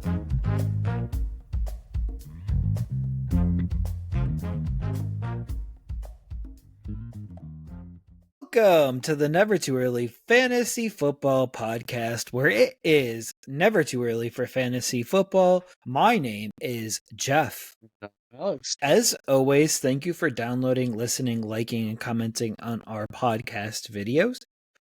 Welcome to the Never Too Early Fantasy Football Podcast, where it is never too early for fantasy football. My name is Jeff. Alex. As always, thank you for downloading, listening, liking, and commenting on our podcast videos.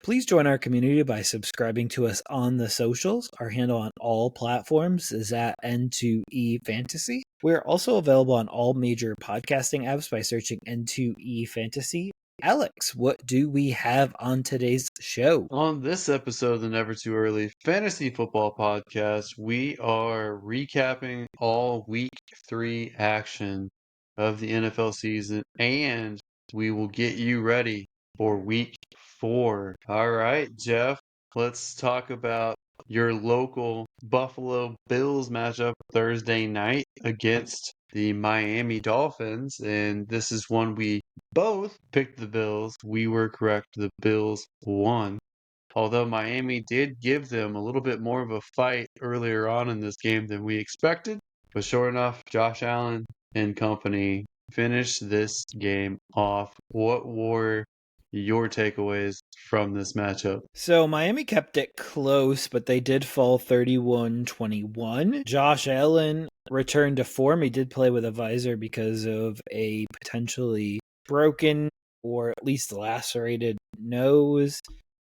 Please join our community by subscribing to us on the socials. Our handle on all platforms is at N2E Fantasy. We're also available on all major podcasting apps by searching N2E Fantasy. Alex, what do we have on today's show? On this episode of the Never Too Early Fantasy Football Podcast, we are recapping all week 3 action of the NFL season, and we will get you ready for week 4. All right, Jeff, let's talk about your local Buffalo Bills matchup Thursday night against the Miami Dolphins, and this is one we both picked the Bills. We were correct. The Bills won. Although Miami did give them a little bit more of a fight earlier on in this game than we expected. But sure enough, Josh Allen and company finished this game off. What were your takeaways from this matchup? So Miami kept it close, but they did fall 31-21. Josh Allen returned to form. He did play with a visor because of a potentially broken or at least lacerated nose.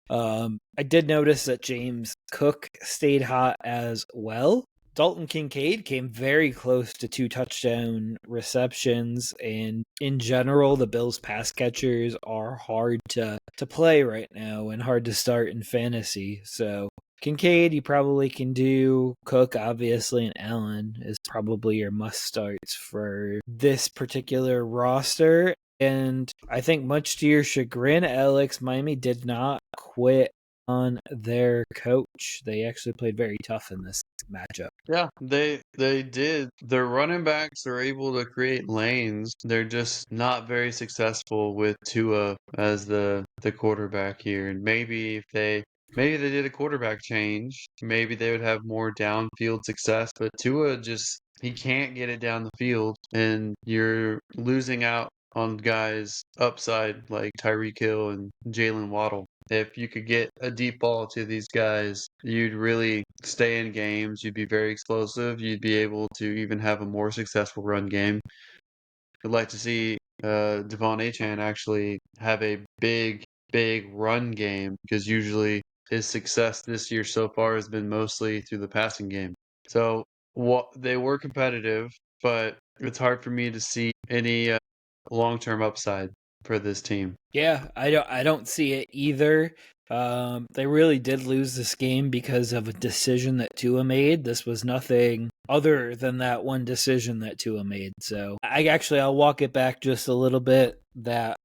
I did notice that James Cook stayed hot as well. Dalton Kincaid came very close to 2 touchdown receptions, and in general, the Bills' pass catchers are hard to play right now and hard to start in fantasy. So Kincaid, you probably can do. Cook, obviously, and Allen is probably your must-starts for this particular roster. And I think much to your chagrin, Alex, Miami did not quit on their coach. They actually played very tough in this matchup. Yeah, they did. Their running backs are able to create lanes. They're just not very successful with Tua as the quarterback here. And maybe they did a quarterback change, maybe they would have more downfield success. But Tua just he can't get it down the field, and you're losing out on guys upside like Tyreek Hill and Jalen Waddle. If you could get a deep ball to these guys, you'd really stay in games. You'd be very explosive. You'd be able to even have a more successful run game. I'd like to see Devon Achane actually have a big run game, because usually his success this year so far has been mostly through the passing game. So they were competitive, but it's hard for me to see any long-term upside for this team. Yeah, I don't see it either. They really did lose this game because of a decision that Tua made. This was nothing other than that one decision that Tua made. So I'll walk it back just a little bit. That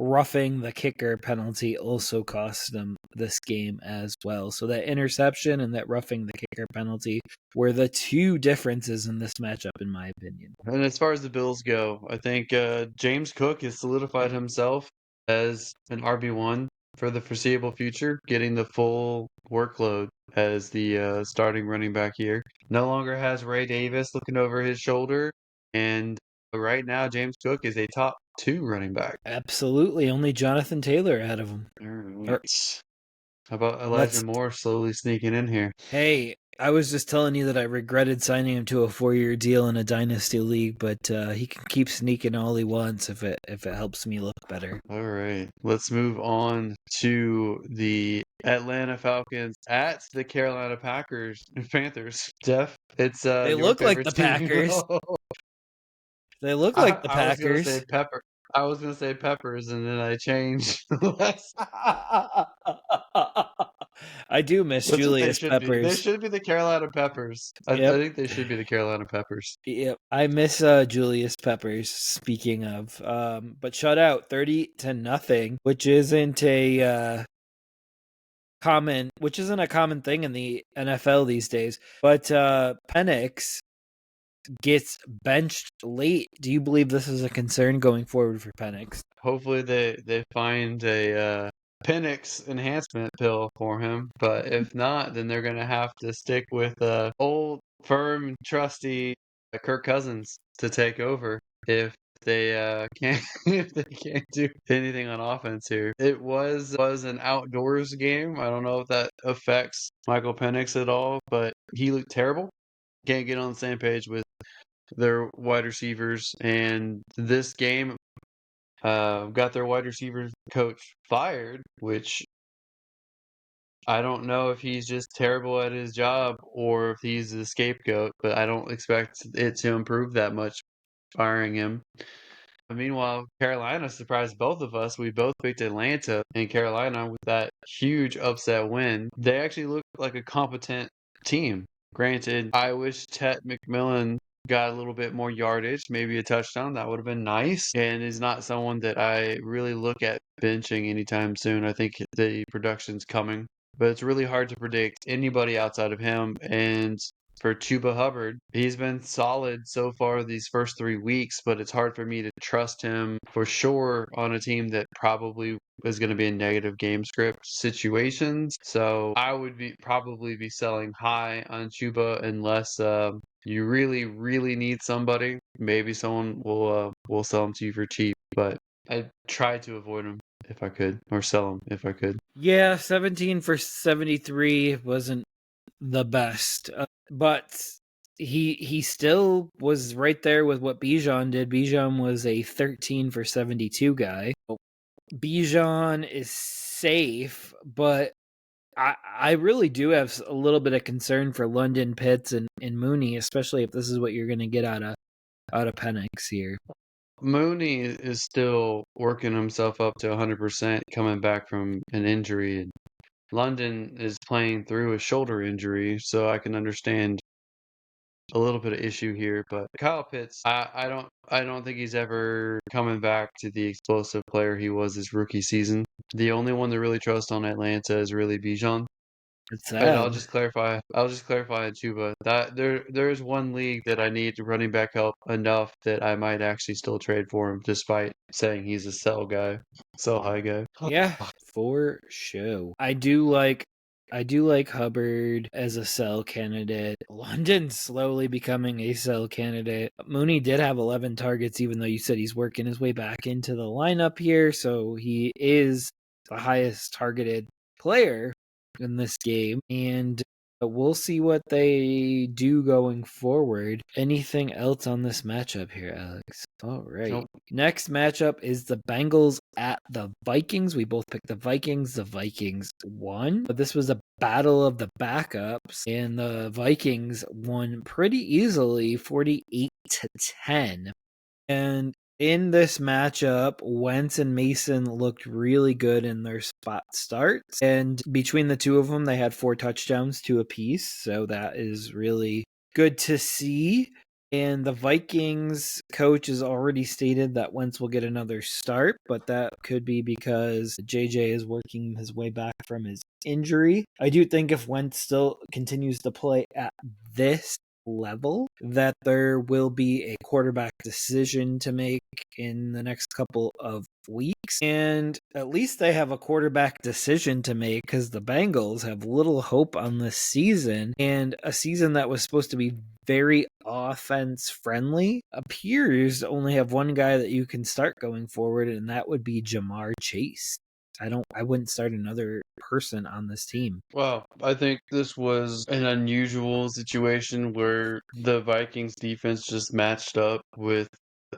roughing the kicker penalty also cost them this game as well. So that interception and that roughing the kicker penalty were the 2 differences in this matchup, in my opinion. And as far as the Bills go, I think James Cook has solidified himself as an RB1 for the foreseeable future, getting the full workload as the starting running back here. No longer has Ray Davis looking over his shoulder, and right now James Cook is a top 2 running back. Absolutely, only Jonathan Taylor ahead of him. All right. How about Elijah Moore slowly sneaking in here? Hey, I was just telling you that I regretted signing him to a 4-year deal in a dynasty league, but he can keep sneaking all he wants if it helps me look better. All right, let's move on to the Atlanta Falcons at the Carolina Panthers. Jeff, it's They your look like favorite the team. Packers. They look like the Packers. I was gonna say Peppers, and then I changed. I do miss That's what Julius Peppers. They should be the Carolina Peppers. I think they should be the Carolina Peppers. Yep, I miss Julius Peppers. Speaking of, but shut out 30-0, which isn't a common thing in the NFL these days. But Penix gets benched late. Do you believe this is a concern going forward for Penix? Hopefully they find a Penix enhancement pill for him. But if not, then they're going to have to stick with old, firm, trusty Kirk Cousins to take over if they can't if they can't do anything on offense here. It was an outdoors game. I don't know if that affects Michael Penix at all, but he looked terrible. Can't get on the same page with their wide receivers, and this game got their wide receiver coach fired, which I don't know if he's just terrible at his job or if he's the scapegoat, but I don't expect it to improve that much firing him. Meanwhile, Carolina surprised both of us. We both picked Atlanta and Carolina with that huge upset win. They actually looked like a competent team. Granted, I wish Tet McMillan got a little bit more yardage, maybe a touchdown. That would have been nice. And is not someone that I really look at benching anytime soon. I think the production's coming. But it's really hard to predict anybody outside of him. And for Chuba Hubbard, he's been solid so far these first 3 weeks, but it's hard for me to trust him for sure on a team that probably is going to be in negative game script situations. So I would probably be selling high on Chuba unless you really, really need somebody. Maybe someone will sell him to you for cheap, but I try to avoid him if I could, or sell him if I could. Yeah, 17 for 73 wasn't the best, but he still was right there with what Bijan did. Bijan was a 13 for 72 guy. Bijan is safe, but I really do have a little bit of concern for London, Pitts, and Mooney, especially if this is what you're going to get out of Penix here. Mooney is still working himself up to 100% coming back from an injury. London is playing through a shoulder injury, so I can understand a little bit of issue here. But Kyle Pitts, I don't think he's ever coming back to the explosive player he was his rookie season. The only one to really trust on Atlanta is really Bijan. It's And sad. I'll just clarify on Chuba that there's one league that I need running back help enough that I might actually still trade for him, despite saying he's a sell high guy. Yeah, for sure. I do like Hubbard as a sell candidate. London's slowly becoming a sell candidate. Mooney did have 11 targets, even though you said he's working his way back into the lineup here, so he is the highest targeted player in this game, and we'll see what they do going forward. Anything else on this matchup here, Alex? All right. Nope. Next matchup is the Bengals at the Vikings. We both picked the Vikings. The Vikings won. But this was a battle of the backups, and the Vikings won pretty easily, 48-10. And in this matchup, Wentz and Mason looked really good in their spot starts. And between the two of them, they had 4 touchdowns to apiece. So that is really good to see. And the Vikings coach has already stated that Wentz will get another start, but that could be because JJ is working his way back from his injury. I do think if Wentz still continues to play at this level, that there will be a quarterback decision to make in the next couple of weeks, and at least they have a quarterback decision to make, because the Bengals have little hope on this season, and a season that was supposed to be very offense friendly appears to only have one guy that you can start going forward, and that would be Jamar Chase. I wouldn't start another person on this team. Well, I think this was an unusual situation where the Vikings defense just matched up with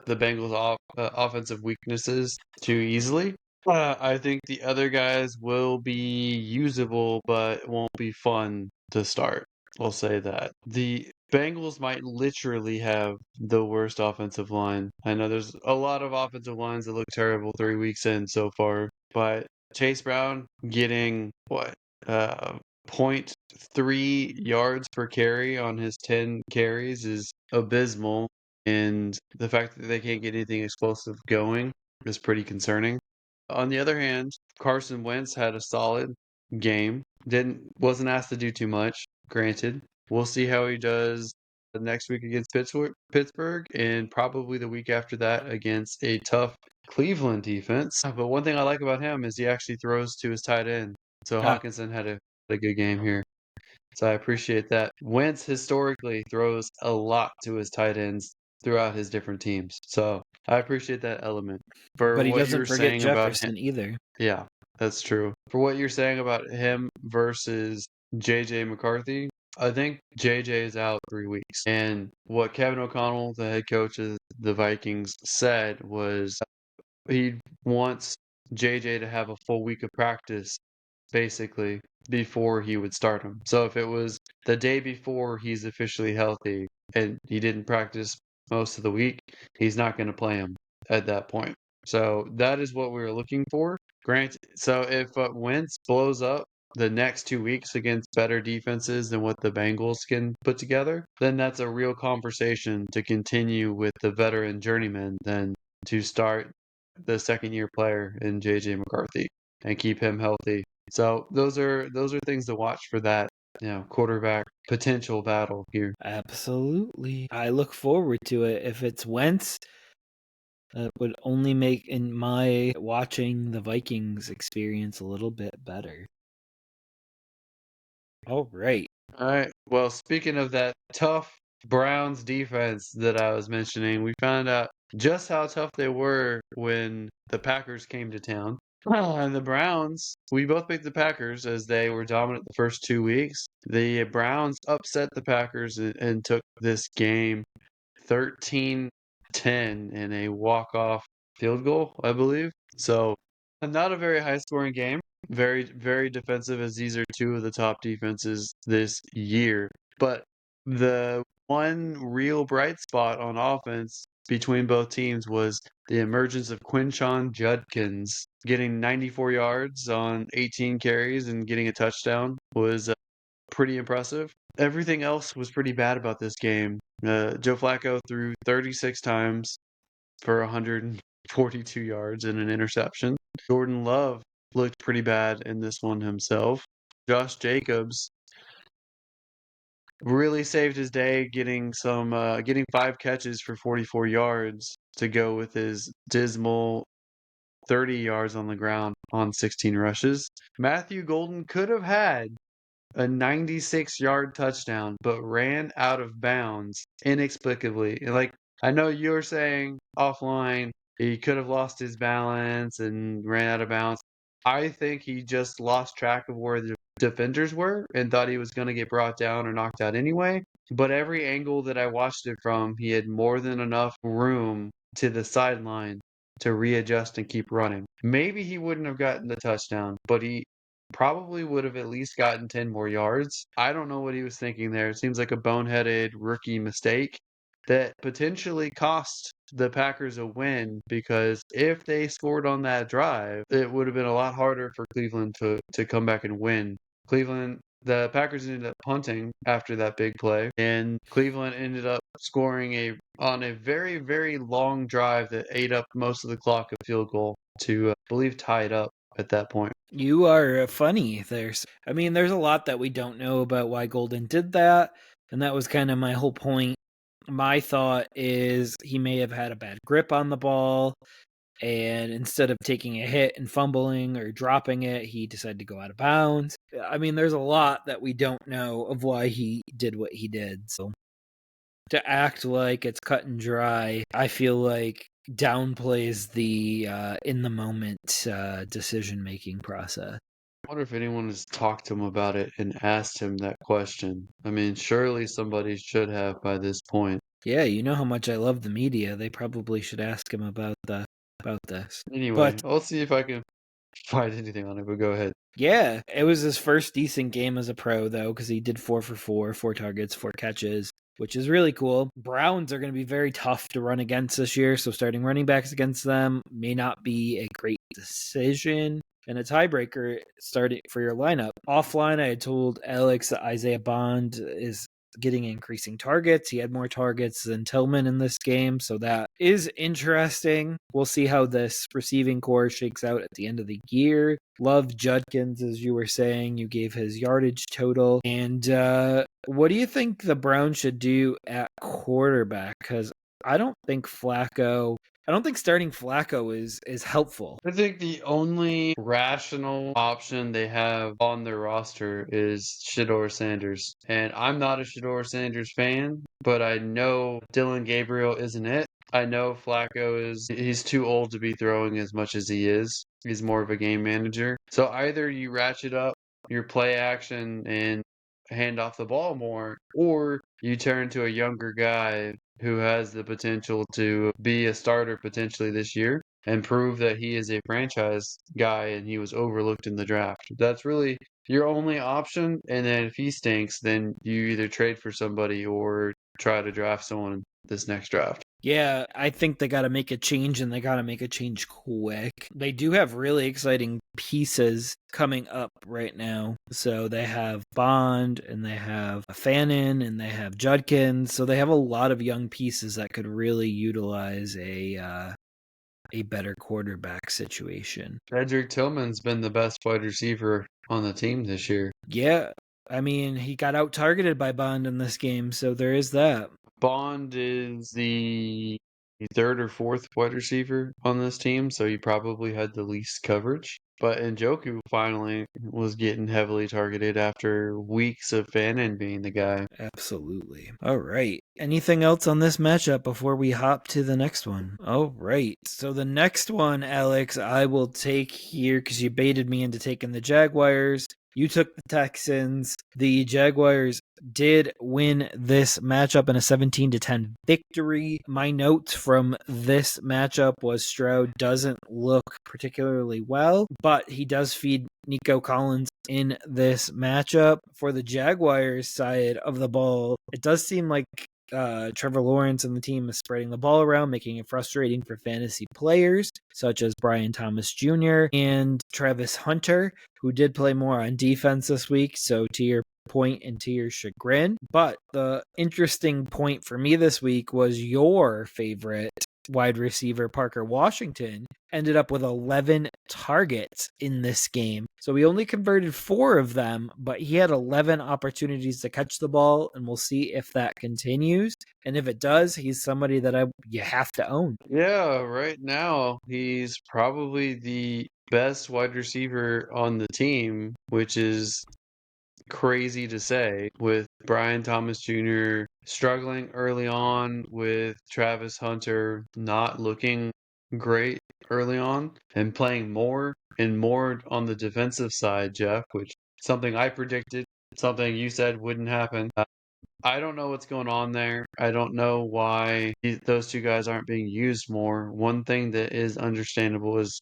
the Bengals offensive weaknesses too easily. I think the other guys will be usable, but won't be fun to start. I'll say that. The Bengals might literally have the worst offensive line. I know there's a lot of offensive lines that look terrible 3 weeks in so far, but Chase Brown getting what? 0.3 yards per carry on his 10 carries is abysmal. And the fact that they can't get anything explosive going is pretty concerning. On the other hand, Carson Wentz had a solid game. Wasn't asked to do too much, granted. We'll see how he does next week against Pittsburgh, and probably the week after that against a tough Cleveland defense. But one thing I like about him is he actually throws to his tight end. So Ah, Hawkinson had a good game here. So I appreciate that. Wentz historically throws a lot to his tight ends throughout his different teams. So I appreciate that element. For but he what doesn't you're forget saying about him, Jefferson either. yeah, that's true. For what you're saying about him versus JJ McCarthy, I think JJ is out 3 weeks. And what Kevin O'Connell, the head coach of the Vikings, said was he wants JJ to have a full week of practice, basically, before he would start him. So if it was the day before he's officially healthy and he didn't practice most of the week, he's not going to play him at that point. So that is what we were looking for. Grant, so if Wentz blows up the next 2 weeks against better defenses than what the Bengals can put together, then that's a real conversation to continue with the veteran journeyman than to start the second year player in JJ McCarthy and keep him healthy. So those are things to watch for that, quarterback potential battle here. Absolutely. I look forward to it. If it's Wentz, that would only make in my watching the Vikings experience a little bit better. All right. All right. Well, speaking of that tough Browns defense that I was mentioning, we found out just how tough they were when the Packers came to town. And the Browns, we both picked the Packers as they were dominant the first 2 weeks. The Browns upset the Packers and took this game 13-10 in a walk-off field goal, I believe. So, not a very high-scoring game. Very, very defensive, as these are two of the top defenses this year. But the one real bright spot on offense between both teams was the emergence of Quinshon Judkins getting 94 yards on 18 carries and getting a touchdown was pretty impressive. Everything else was pretty bad about this game. Joe Flacco threw 36 times for 142 yards and an interception. Jordan Love looked pretty bad in this one himself. Josh Jacobs really saved his day getting 5 catches for 44 yards to go with his dismal 30 yards on the ground on 16 rushes. Matthew Golden could have had a 96-yard touchdown, but ran out of bounds inexplicably. Like, I know you're saying offline he could have lost his balance and ran out of bounds. I think he just lost track of where the defenders were and thought he was going to get brought down or knocked out anyway. But every angle that I watched it from, he had more than enough room to the sideline to readjust and keep running. Maybe he wouldn't have gotten the touchdown, but he probably would have at least gotten 10 more yards. I don't know what he was thinking there. It seems like a boneheaded rookie mistake that potentially cost the Packers a win because if they scored on that drive, it would have been a lot harder for Cleveland to come back and win. The Packers ended up punting after that big play, and Cleveland ended up scoring on a very, very long drive that ate up most of the clock, a field goal to, I believe, tie it up at that point. You are funny. There's a lot that we don't know about why Golden did that, and that was kind of my whole point. My thought is he may have had a bad grip on the ball, and instead of taking a hit and fumbling or dropping it, he decided to go out of bounds. There's a lot that we don't know of why he did what he did. So to act like it's cut and dry, I feel like downplays the in the moment decision making process. I wonder if anyone has talked to him about it and asked him that question. I mean, surely somebody should have by this point. Yeah, you know how much I love the media. They probably should ask him about this. Anyway, But I'll see if I can find anything on it, but go ahead. yeah, it was his first decent game as a pro though, because he did 4 for 4, 4 targets, 4 catches, which is really cool. Browns are going to be very tough to run against this year, so starting running backs against them may not be a great decision. And a tiebreaker starting for your lineup. Offline, I had told Alex that Isaiah Bond is getting increasing targets. He had more targets than Tillman in this game, so that is interesting. We'll see how this receiving core shakes out at the end of the year. Love Judkins, as you were saying. You gave his yardage total. And what do you think the Browns should do at quarterback? Because I don't think Flacco I don't think starting Flacco is helpful. I think the only rational option they have on their roster is Shedeur Sanders. And I'm not a Shedeur Sanders fan, but I know Dylan Gabriel isn't it. I know Flacco he's too old to be throwing as much as he is. He's more of a game manager. So either you ratchet up your play action and hand off the ball more, or you turn to a younger guy who has the potential to be a starter potentially this year and prove that he is a franchise guy and he was overlooked in the draft. That's really your only option. And then if he stinks, then you either trade for somebody or try to draft someone this next draft. Yeah, I think they got to make a change, and they got to make a change quick. They do have really exciting pieces coming up right now. So they have Bond, and they have Fannin, and they have Judkins. So they have a lot of young pieces that could really utilize a better quarterback situation. Cedric Tillman's been the best wide receiver on the team this year. Yeah, I mean, he got out targeted by Bond in this game, so there is that. Bond is the third or fourth wide receiver on this team, so he probably had the least coverage. But Njoku finally was getting heavily targeted after weeks of Fannin being the guy. Absolutely. All right. Anything else on this matchup before we hop to the next one? All right. So the next one, Alex, I will take here because you baited me into taking the Jaguars. You took the Texans. The Jaguars did win this matchup in a 17-10 victory. My notes from this matchup was Stroud doesn't look particularly well, but he does feed Nico Collins in this matchup. For the Jaguars side of the ball, it does seem like Trevor Lawrence and the team is spreading the ball around, making it frustrating for fantasy players such as Brian Thomas Jr. and Travis Hunter, who did play more on defense this week. So to your point and to your chagrin. But the interesting point for me this week was your favorite wide receiver, Parker Washington, ended up with 11 targets in this game. So he only converted 4 of them, but he had 11 opportunities to catch the ball, and we'll see if that continues. And if it does, he's somebody that you have to own. Yeah, right now he's probably the best wide receiver on the team, which is crazy to say, with Brian Thomas Jr. struggling early on, with Travis Hunter not looking great early on, and playing more and more on the defensive side, Jeff, which something I predicted, something you said wouldn't happen. I don't know what's going on there. I don't know why those two guys aren't being used more. One thing that is understandable is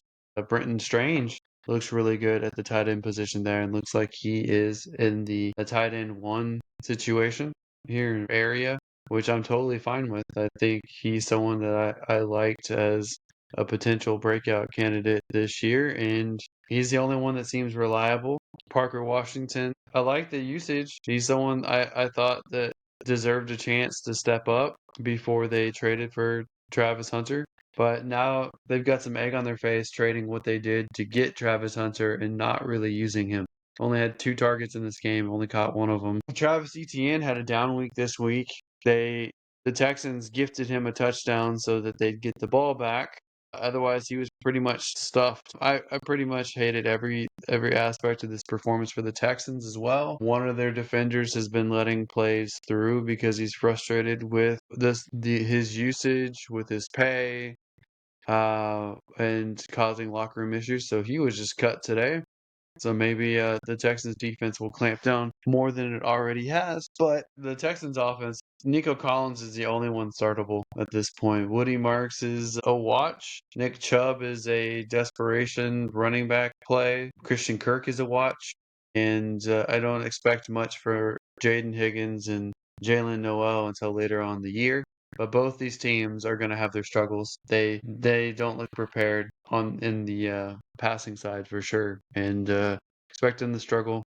Brenton Strange looks really good at the tight end position there and looks like he is in the tight end one situation here in area, which I'm totally fine with. I think he's someone that I liked as a potential breakout candidate this year, and he's the only one that seems reliable. Parker Washington, I like the usage. He's someone I thought that deserved a chance to step up before they traded for Travis Hunter. But now they've got some egg on their face trading what they did to get Travis Hunter and not really using him. Only had 2 targets in this game, only caught 1 of them. Travis Etienne had a down week this week. The Texans gifted him a touchdown so that they'd get the ball back. Otherwise, he was pretty much stuffed. I pretty much hated every aspect of this performance for the Texans as well. One of their defenders has been letting plays through because he's frustrated with his usage, with his pay, and causing locker room issues. So he was just cut today. So maybe the Texans defense will clamp down more than it already has. But the Texans offense, Nico Collins is the only one startable at this point. Woody Marks is a watch. Nick Chubb is a desperation running back play. Christian Kirk is a watch. And I don't expect much for Jaden Higgins and Jalen Noel until later on in the year. But both these teams are going to have their struggles. They don't look prepared in the passing side for sure, and expect them to struggle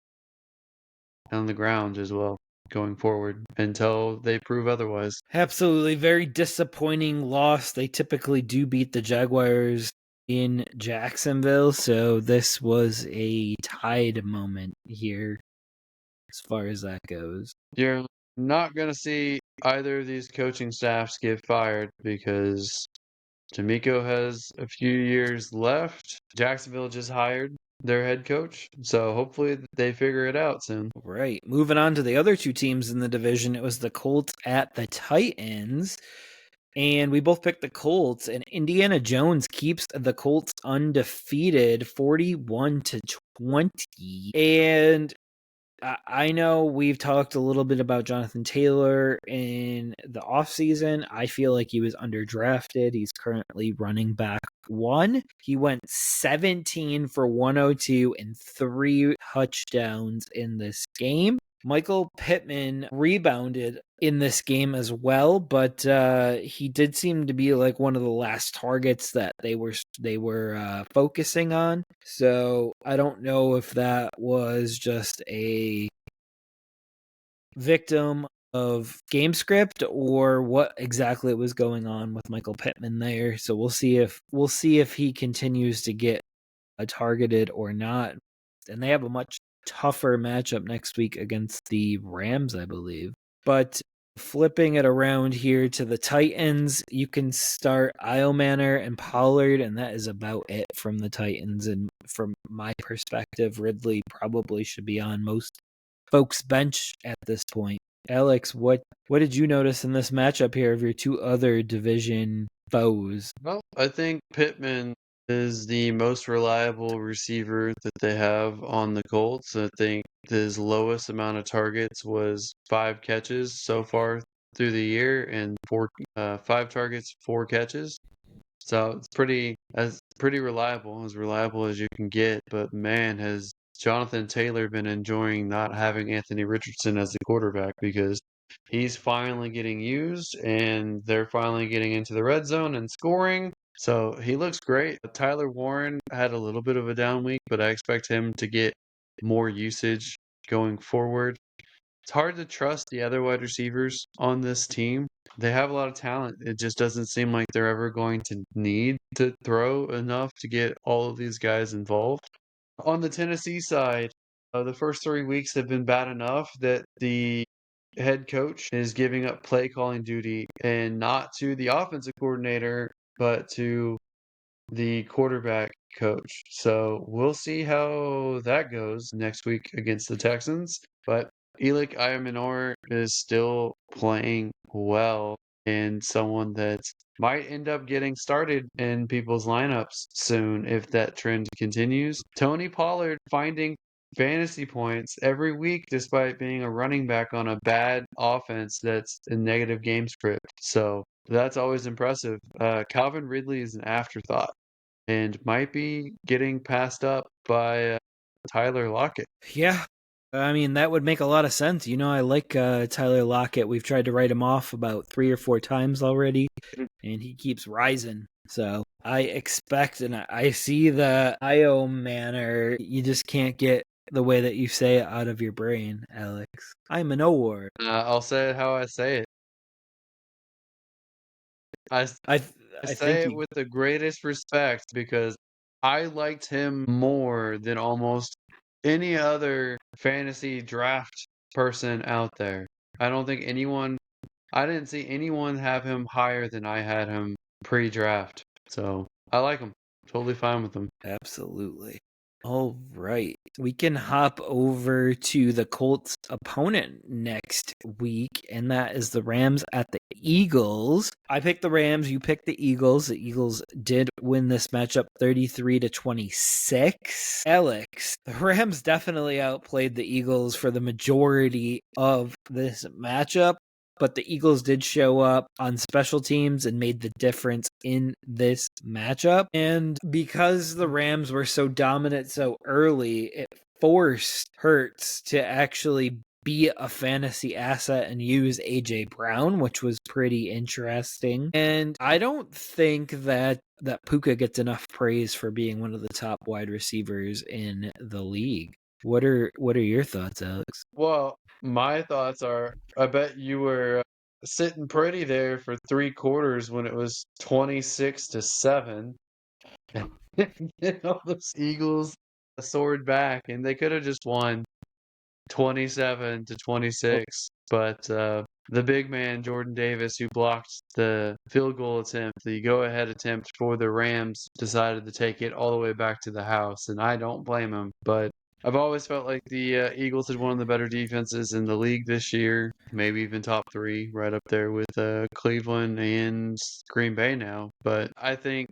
on the ground as well going forward until they prove otherwise. Absolutely. Very disappointing loss. They typically do beat the Jaguars in Jacksonville, so this was a tied moment here as far as that goes. You're not going to see either of these coaching staffs get fired because D'Amico has a few years left. Jacksonville just hired their head coach, so hopefully they figure it out soon. Right. Moving on to the other two teams in the division, it was the Colts at the Titans. And we both picked the Colts, and Indiana Jones keeps the Colts undefeated 41-20. And I know we've talked a little bit about Jonathan Taylor in the offseason. I feel like he was underdrafted. He's currently running back 1. He went 17 for 102 and 3 touchdowns in this game. Michael Pittman rebounded in this game as well, but he did seem to be like one of the last targets that they were focusing on. So I don't know if that was just a victim of game script or what exactly was going on with Michael Pittman there. So we'll see if he continues to get targeted or not. And they have a much tougher matchup next week against the Rams, I believe. But flipping it around here to the Titans, you can start Manor and Pollard, and that is about it from the Titans. And from my perspective, Ridley probably should be on most folks' bench at this point. Alex, what did you notice in this matchup here of your two other division foes? Well, I think Pittman is the most reliable receiver that they have on the Colts. I think his lowest amount of targets was 5 catches so far through the year, and 5 targets, 4 catches. So it's pretty reliable, as reliable as you can get. But man, has Jonathan Taylor been enjoying not having Anthony Richardson as the quarterback, because he's finally getting used and they're finally getting into the red zone and scoring. So he looks great. Tyler Warren had a little bit of a down week, but I expect him to get more usage going forward. It's hard to trust the other wide receivers on this team. They have a lot of talent. It just doesn't seem like they're ever going to need to throw enough to get all of these guys involved. On the Tennessee side, the first 3 weeks have been bad enough that the head coach is giving up play calling duty, and not to the offensive coordinator, but to the quarterback coach. So we'll see how that goes next week against the Texans. But Elik Ayamanor is still playing well, and someone that might end up getting started in people's lineups soon if that trend continues. Tony Pollard finding fantasy points every week despite being a running back on a bad offense that's a negative game script. So that's always impressive. Calvin Ridley is an afterthought and might be getting passed up by Tyler Lockett. Yeah. I mean, that would make a lot of sense. You know, I like Tyler Lockett. We've tried to write him off about 3 or 4 times already, and he keeps rising. So I expect, and I see the IO manner. You just can't get the way that you say it out of your brain, Alex. I'm an O-word. I'll say it how I say it. I I say think it with the greatest respect, because I liked him more than almost any other fantasy draft person out there. I didn't see anyone have him higher than I had him pre-draft. So I like him. Totally fine with him. Absolutely. All right. We can hop over to the Colts' opponent next week, and that is the Rams at the Eagles. I picked the Rams, you picked the Eagles. The Eagles did win this matchup 33-26. Alex, the Rams definitely outplayed the Eagles for the majority of this matchup. But the Eagles did show up on special teams and made the difference in this matchup. And because the Rams were so dominant so early, it forced Hurts to actually be a fantasy asset and use AJ Brown, which was pretty interesting. And I don't think that Puka gets enough praise for being one of the top wide receivers in the league. What are your thoughts, Alex? Well, my thoughts are, I bet you were sitting pretty there for 3 quarters when it was 26-7. Those Eagles soared back, and they could have just won 27-26. But the big man, Jordan Davis, who blocked the field goal attempt, the go-ahead attempt for the Rams, decided to take it all the way back to the house, and I don't blame him. But I've always felt like the Eagles had one of the better defenses in the league this year, maybe even top three, right up there with Cleveland and Green Bay now. But I think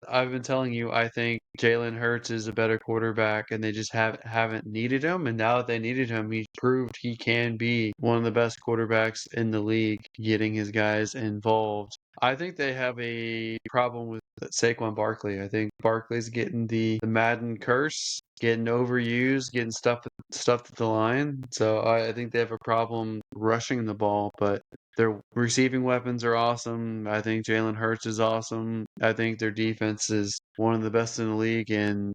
I've been telling you, I think Jalen Hurts is a better quarterback, and they just haven't needed him. And now that they needed him, he's proved he can be one of the best quarterbacks in the league, getting his guys involved. I think they have a problem with Saquon Barkley. I think Barkley's getting the Madden curse, getting overused, getting stuffed at the line. So I think they have a problem rushing the ball, but their receiving weapons are awesome. I think Jalen Hurts is awesome. I think their defense is one of the best in the league. And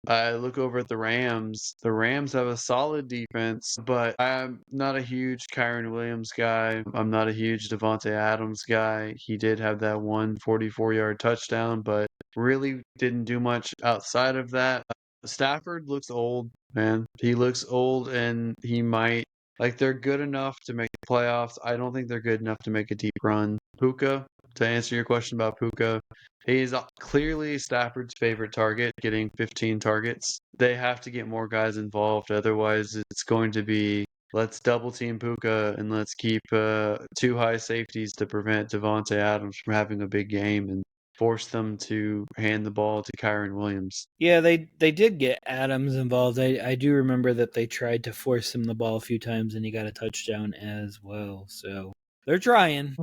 I look over at the Rams. The Rams have a solid defense, but I'm not a huge Kyron Williams guy. I'm not a huge Devontae Adams guy. He did have that 144-yard touchdown, but really didn't do much outside of that. Stafford looks old, man. He looks old, and he might like they're good enough to make the playoffs. I don't think they're good enough to make a deep run. Puka, to answer your question about Puka, he's clearly Stafford's favorite target, getting 15 targets. They have to get more guys involved, otherwise it's going to be let's double team Puka and let's keep two high safeties to prevent Devontae Adams from having a big game and force them to hand the ball to Kyron Williams. Yeah, they did get Adams involved. I do remember that they tried to force him the ball a few times, and he got a touchdown as well. So they're trying.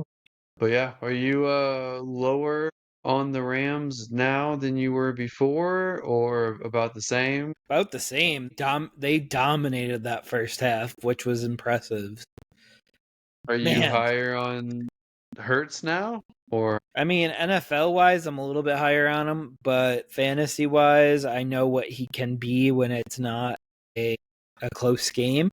But yeah, are you lower on the Rams now than you were before, or about the same? About the same. They dominated that first half, which was impressive. Are you Man, higher on Hurts now, or I mean, NFL wise, I'm a little bit higher on him, but fantasy wise, I know what he can be when it's not a close game.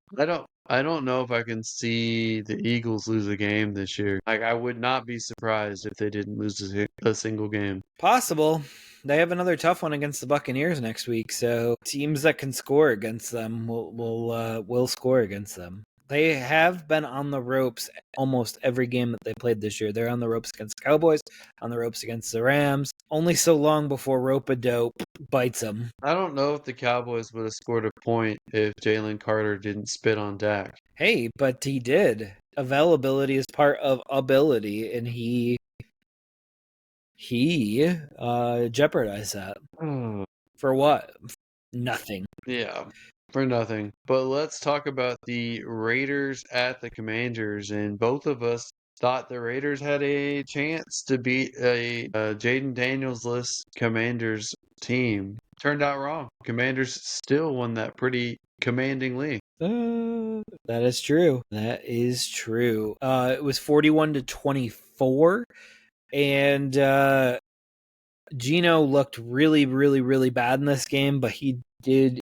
I don't know if I can see the Eagles lose a game this year. Like I would not be surprised if they didn't lose a single game. Possible. They have another tough one against the Buccaneers next week, so teams that can score against them will score against them. They have been on the ropes almost every game that they played this year. They're on the ropes against the Cowboys, on the ropes against the Rams. Only so long before rope-a-dope bites them. I don't know if the Cowboys would have scored a point if Jalen Carter didn't spit on Dak. Hey, but he did. Availability is part of ability, and he jeopardized that. For what? Nothing. Yeah, for nothing. But let's talk about the Raiders at the Commanders, and both of us thought the Raiders had a chance to beat a Jaden Daniels-less Commanders team. Turned out wrong. Commanders still won that pretty commandingly. That is true. That is true. It was 41-24, and Gino looked really, really, really bad in this game, but he did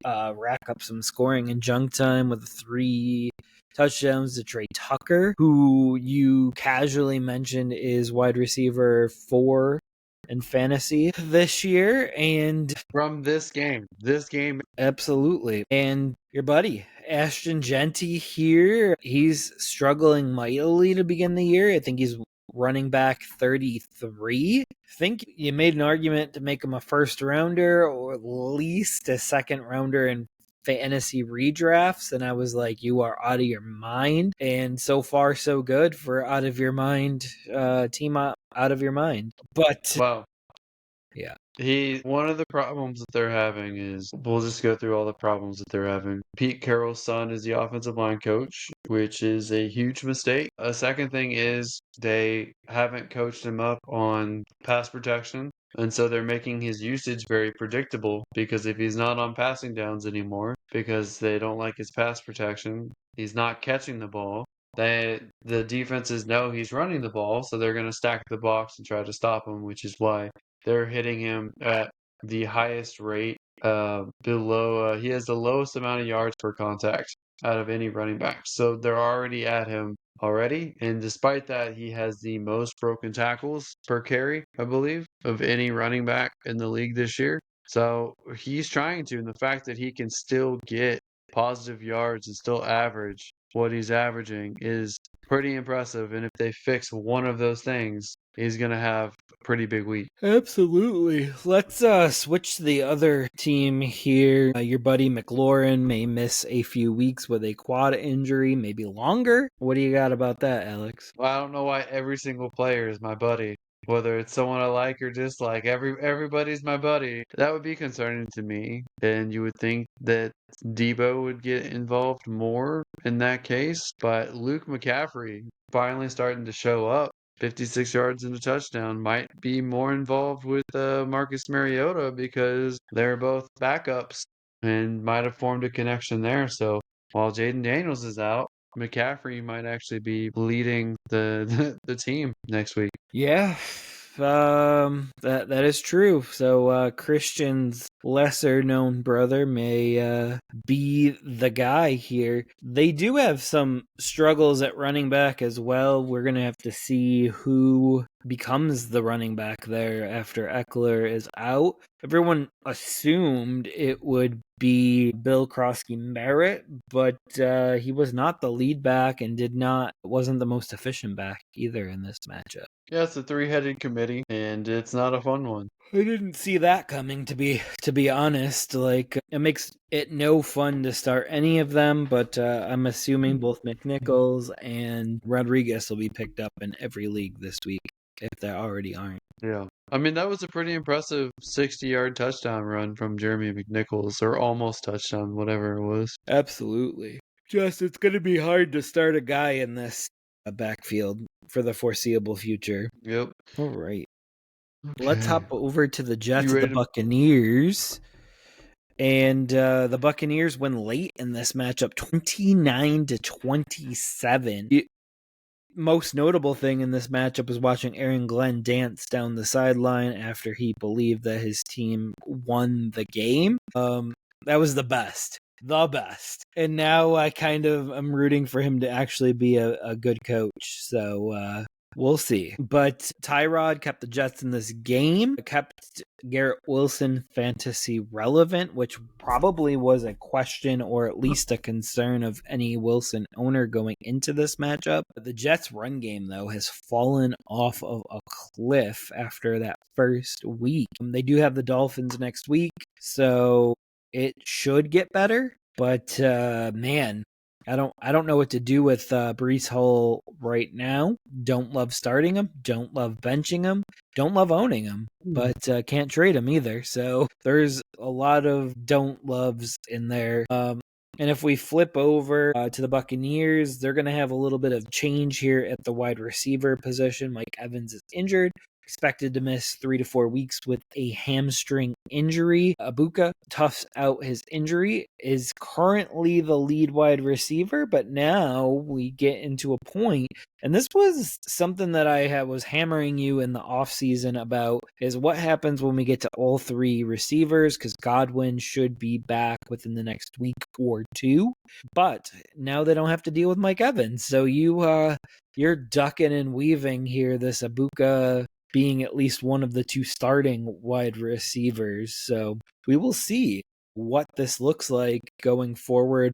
rack up some scoring in junk time with 3 touchdowns to Trey Tucker, who you casually mentioned is wide receiver 4 in fantasy this year. And from this game, absolutely. And your buddy Ashton Genty here, he's struggling mightily to begin the year. I think he's running back 33. I think you made an argument to make him a first rounder or at least a second rounder in fantasy redrafts, and I was like, you are out of your mind. And so far so good for out of your mind team out of your mind. But wow. Yeah. One of the problems that they're having is, we'll just go through all the problems that they're having. Pete Carroll's son is the offensive line coach, which is a huge mistake. A second thing is they haven't coached him up on pass protection. And so they're making his usage very predictable, because if he's not on passing downs anymore, because they don't like his pass protection, he's not catching the ball. The defenses know he's running the ball, so they're going to stack the box and try to stop him, which is why they're hitting him at the highest rate. Below, he has the lowest amount of yards per contact out of any running back. So they're already at him already. And despite that, he has the most broken tackles per carry, I believe, of any running back in the league this year. So he's trying to, and the fact that he can still get positive yards and still average what he's averaging is pretty impressive. And if they fix one of those things, he's going to have a pretty big week. Absolutely. Let's switch to the other team here. Your buddy McLaurin may miss a few weeks with a quad injury, maybe longer. What do you got about that, Alex? Well, I don't know why every single player is my buddy. Whether it's someone I like or dislike, everybody's my buddy. That would be concerning to me. And you would think that Debo would get involved more in that case. But Luke McCaffrey finally starting to show up. 56 yards and a touchdown might be more involved with Marcus Mariota because they're both backups and might have formed a connection there. So while Jaden Daniels is out, McCaffrey might actually be leading the team next week. Yeah, that is true. So Christian's lesser known brother may be the guy here. They do have some struggles at running back as well. We're gonna have to see who becomes the running back there after Eckler is out. Everyone assumed it would be Bill Krosky Merritt, but he was not the lead back and wasn't the most efficient back either in this matchup. Yeah, it's a three-headed committee, and it's not a fun one. I didn't see that coming, to be honest. Like, it makes it no fun to start any of them, but I'm assuming both McNichols and Rodriguez will be picked up in every league this week, if they already aren't. Yeah. I mean, that was a pretty impressive 60-yard touchdown run from Jeremy McNichols, or almost touchdown, whatever it was. Absolutely. Just, it's going to be hard to start a guy in this backfield for the foreseeable future. Yep. All right. Let's hop over to the Jets You and the ready to- Buccaneers. And the Buccaneers win late in this matchup, 29-27. The most notable thing in this matchup was watching Aaron Glenn dance down the sideline after he believed that his team won the game. That was the best. And now I'm rooting for him to actually be a good coach. So we'll see. But Tyrod kept the Jets in this game, kept Garrett Wilson fantasy relevant, which probably was a question or at least a concern of any Wilson owner going into this matchup. The Jets' run game, though, has fallen off of a cliff after that first week. They do have the Dolphins next week, so it should get better. But man, I don't know what to do with Breece Hall right now. Don't love starting him. Don't love benching him. Don't love owning him. But can't trade him either. So there's a lot of don't loves in there. And if we flip over to the Buccaneers, they're going to have a little bit of change here at the wide receiver position. Mike Evans is injured. Expected to miss 3 to 4 weeks with a hamstring injury. Abuka toughs out his injury, is currently the lead wide receiver, but now we get into a point, and this was something that I was hammering you in the offseason about, is what happens when we get to all three receivers, because Godwin should be back within the next week or two, but now they don't have to deal with Mike Evans, so you're ducking and weaving here, this Abuka being at least one of the two starting wide receivers. So we will see what this looks like going forward.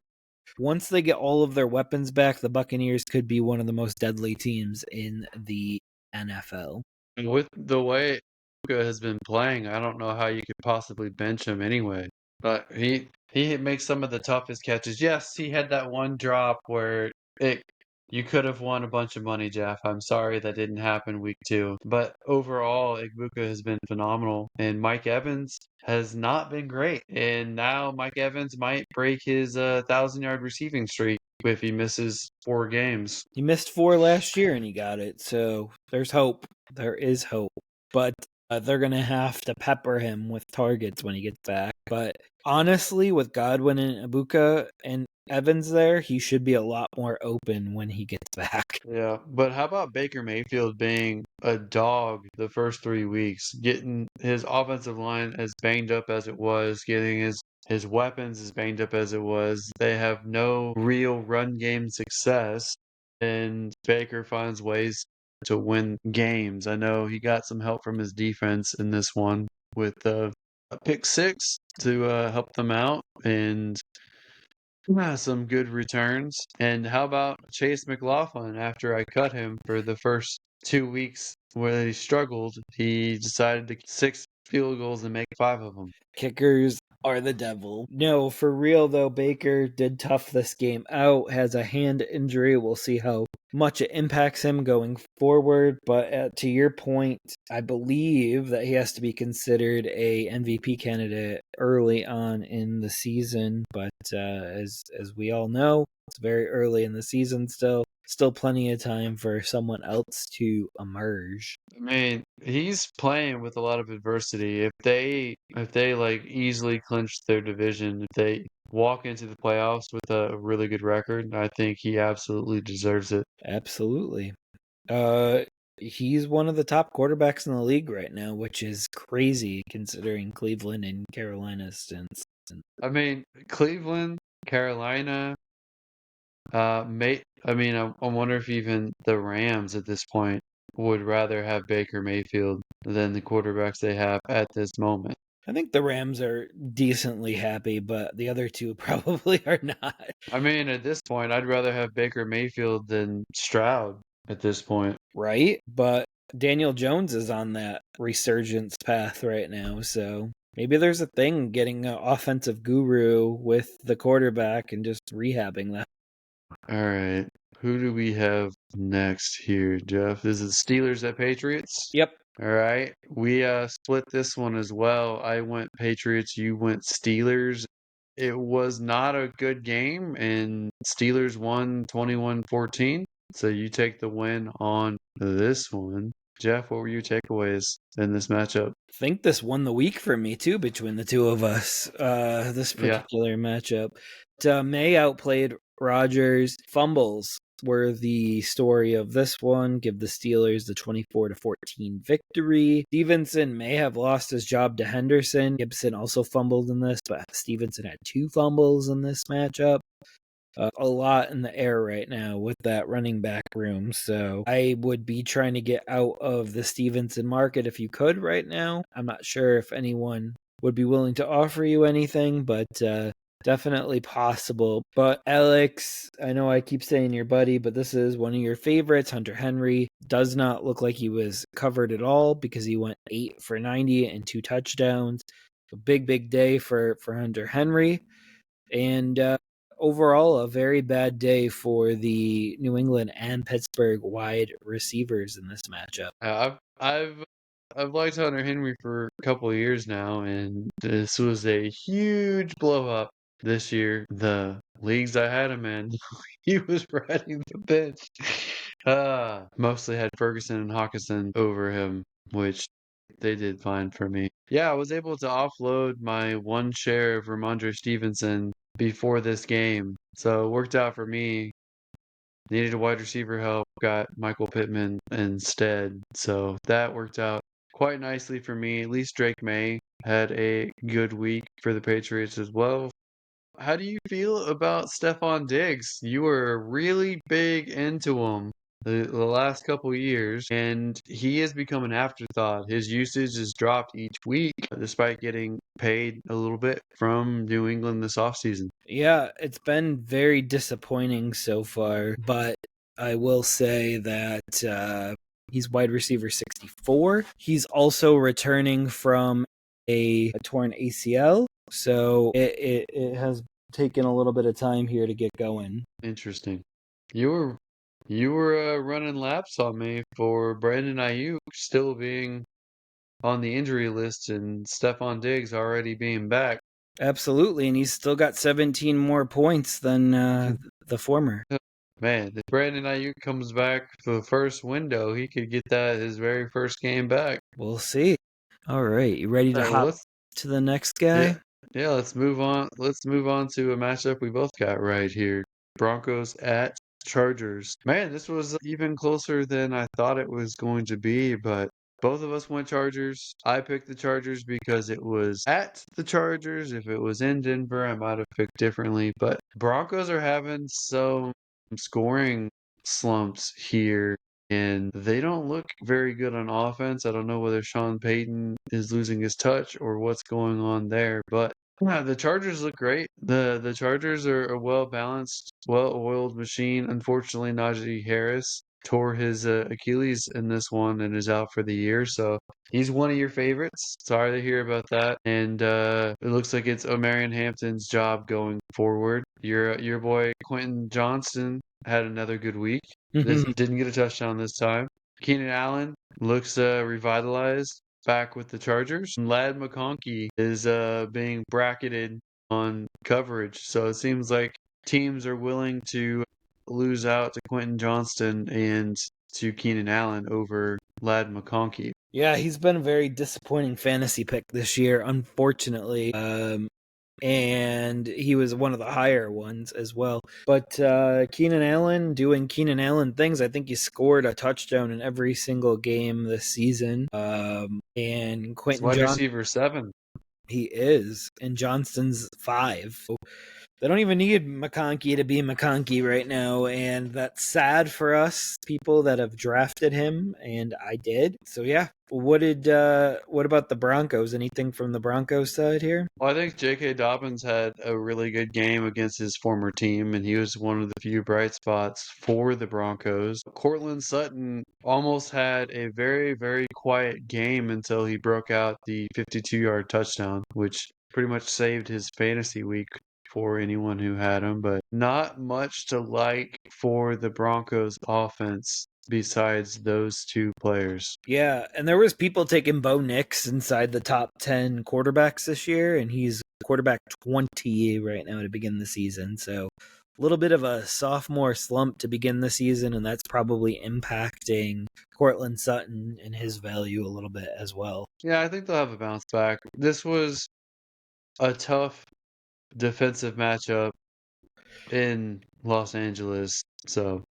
Once they get all of their weapons back, the Buccaneers could be one of the most deadly teams in the NFL. And with the way Luka has been playing, I don't know how you could possibly bench him anyway. But he makes some of the toughest catches. Yes, he had that one drop where you could have won a bunch of money, Jeff. I'm sorry that didn't happen week 2. But overall, Igbuka has been phenomenal. And Mike Evans has not been great. And now Mike Evans might break his 1,000-yard receiving streak if he misses 4 games. He missed 4 last year and he got it. So there's hope. There is hope. But they're going to have to pepper him with targets when he gets back. But honestly, with Godwin and Abuka and Evans there, he should be a lot more open when he gets back. Yeah, but how about Baker Mayfield being a dog the first 3 weeks, getting his offensive line as banged up as it was, getting his weapons as banged up as it was. They have no real run game success, and Baker finds ways to win games. I know he got some help from his defense in this one with a pick 6 to help them out, and Yeah, some good returns. And how about Chase McLaughlin? After I cut him for the first 2 weeks where he struggled, he decided to kick 6 field goals and make 5 of them. Kickers are the devil. No, for real though, Baker did tough this game out, has a hand injury. We'll see how much it impacts him going forward. But to your point, I believe that he has to be considered a MVP candidate early on in the season. But as we all know, it's very early in the season still. Still plenty of time for someone else to emerge. I mean, he's playing with a lot of adversity. If they like easily clinch their division, if they walk into the playoffs with a really good record, I think he absolutely deserves it. Absolutely. Uh, he's one of the top quarterbacks in the league right now, which is crazy considering Cleveland and Carolina stints. I mean, Cleveland, Carolina, I wonder if even the Rams at this point would rather have Baker Mayfield than the quarterbacks they have at this moment. I think the Rams are decently happy, but the other two probably are not. I mean, at this point, I'd rather have Baker Mayfield than Stroud at this point. Right? But Daniel Jones is on that resurgence path right now, so maybe there's a thing getting an offensive guru with the quarterback and just rehabbing that. All right. Who do we have next here, Jeff? This is Steelers at Patriots. Yep. All right. We split this one as well. I went Patriots, you went Steelers. It was not a good game, and Steelers won 21-14. So you take the win on this one. Jeff, what were your takeaways in this matchup? I think this won the week for me too between the two of us. This Yeah. particular matchup. May outplayed Rodgers. Fumbles were the story of this one. Give the Steelers the 24-14 victory. Stevenson may have lost his job to Henderson. Gibson also fumbled in this, but Stevenson had 2 fumbles in this matchup. A lot in the air right now with that running back room. So I would be trying to get out of the Stevenson market if you could right now. I'm not sure if anyone would be willing to offer you anything, but definitely possible. But Alex, I know I keep saying your buddy, but this is one of your favorites. Hunter Henry does not look like he was covered at all because he went 8 for 90 and 2 touchdowns. A big day for Hunter Henry. And overall, a very bad day for the New England and Pittsburgh wide receivers in this matchup. I've liked Hunter Henry for a couple of years now, and this was a huge blow up this year. The leagues I had him in, he was riding the bench. Mostly had Ferguson and Hawkinson over him, which they did fine for me. Yeah, I was able to offload my one share of Ramondre Stevenson before this game, so it worked out for me. Needed a wide receiver help, got Michael Pittman instead. So that worked out quite nicely for me. At least Drake May had a good week for the Patriots as well. How do you feel about Stephon Diggs? You were really big into him the last couple years, and he has become an afterthought. His usage has dropped each week, despite getting paid a little bit from New England this offseason. Yeah, it's been very disappointing so far, but I will say that he's wide receiver 64. He's also returning from a torn ACL, so it has taken a little bit of time here to get going. Interesting. You were running laps on me for Brandon Ayuk still being on the injury list and Stephon Diggs already being back. Absolutely, and he's still got 17 more points than the former. Man, if Brandon Ayuk comes back for the first window, he could get that his very first game back. We'll see. All right, you ready to All right, well, hop to the next guy? yeah, let's move on. Let's move on to a matchup we both got right here. Broncos at Chargers. Man, this was even closer than I thought it was going to be, but both of us went Chargers. I picked the Chargers because it was at the Chargers. If it was in Denver, I might have picked differently, but Broncos are having some scoring slumps here. And they don't look very good on offense. I don't know whether Sean Payton is losing his touch or what's going on there, but Yeah, the Chargers look great. The Chargers are a well-balanced, well-oiled machine. Unfortunately, Najee Harris tore his Achilles in this one and is out for the year. So he's one of your favorites. Sorry to hear about that. And it looks like it's Omarion Hampton's job going forward. Your boy Quentin Johnston had another good week. This didn't get a touchdown this time. Keenan Allen looks revitalized back with the Chargers. Lad McConkey is being bracketed on coverage, so it seems like teams are willing to lose out to Quentin Johnston and to Keenan Allen over Lad McConkey. Yeah, he's been a very disappointing fantasy pick this year, unfortunately. And he was one of the higher ones as well. But Keenan Allen doing Keenan Allen things. I think he scored a touchdown in every single game this season. And It's Quentin wide John, receiver 7. he is, and Johnston's 5. So they don't even need McConkey to be McConkey right now, and that's sad for us people that have drafted him, and I did. So yeah, what about the Broncos? Anything from the Broncos side here? Well, I think J.K. Dobbins had a really good game against his former team, and he was one of the few bright spots for the Broncos. Cortland Sutton almost had a very, very quiet game until he broke out the 52-yard touchdown, which pretty much saved his fantasy week for anyone who had him, but not much to like for the Broncos offense besides those two players. Yeah, and there was people taking Bo Nix inside the top 10 quarterbacks this year, and he's quarterback 20 right now to begin the season. So a little bit of a sophomore slump to begin the season, and that's probably impacting Cortland Sutton and his value a little bit as well. Yeah, I think they'll have a bounce back. This was a tough defensive matchup in Los Angeles, so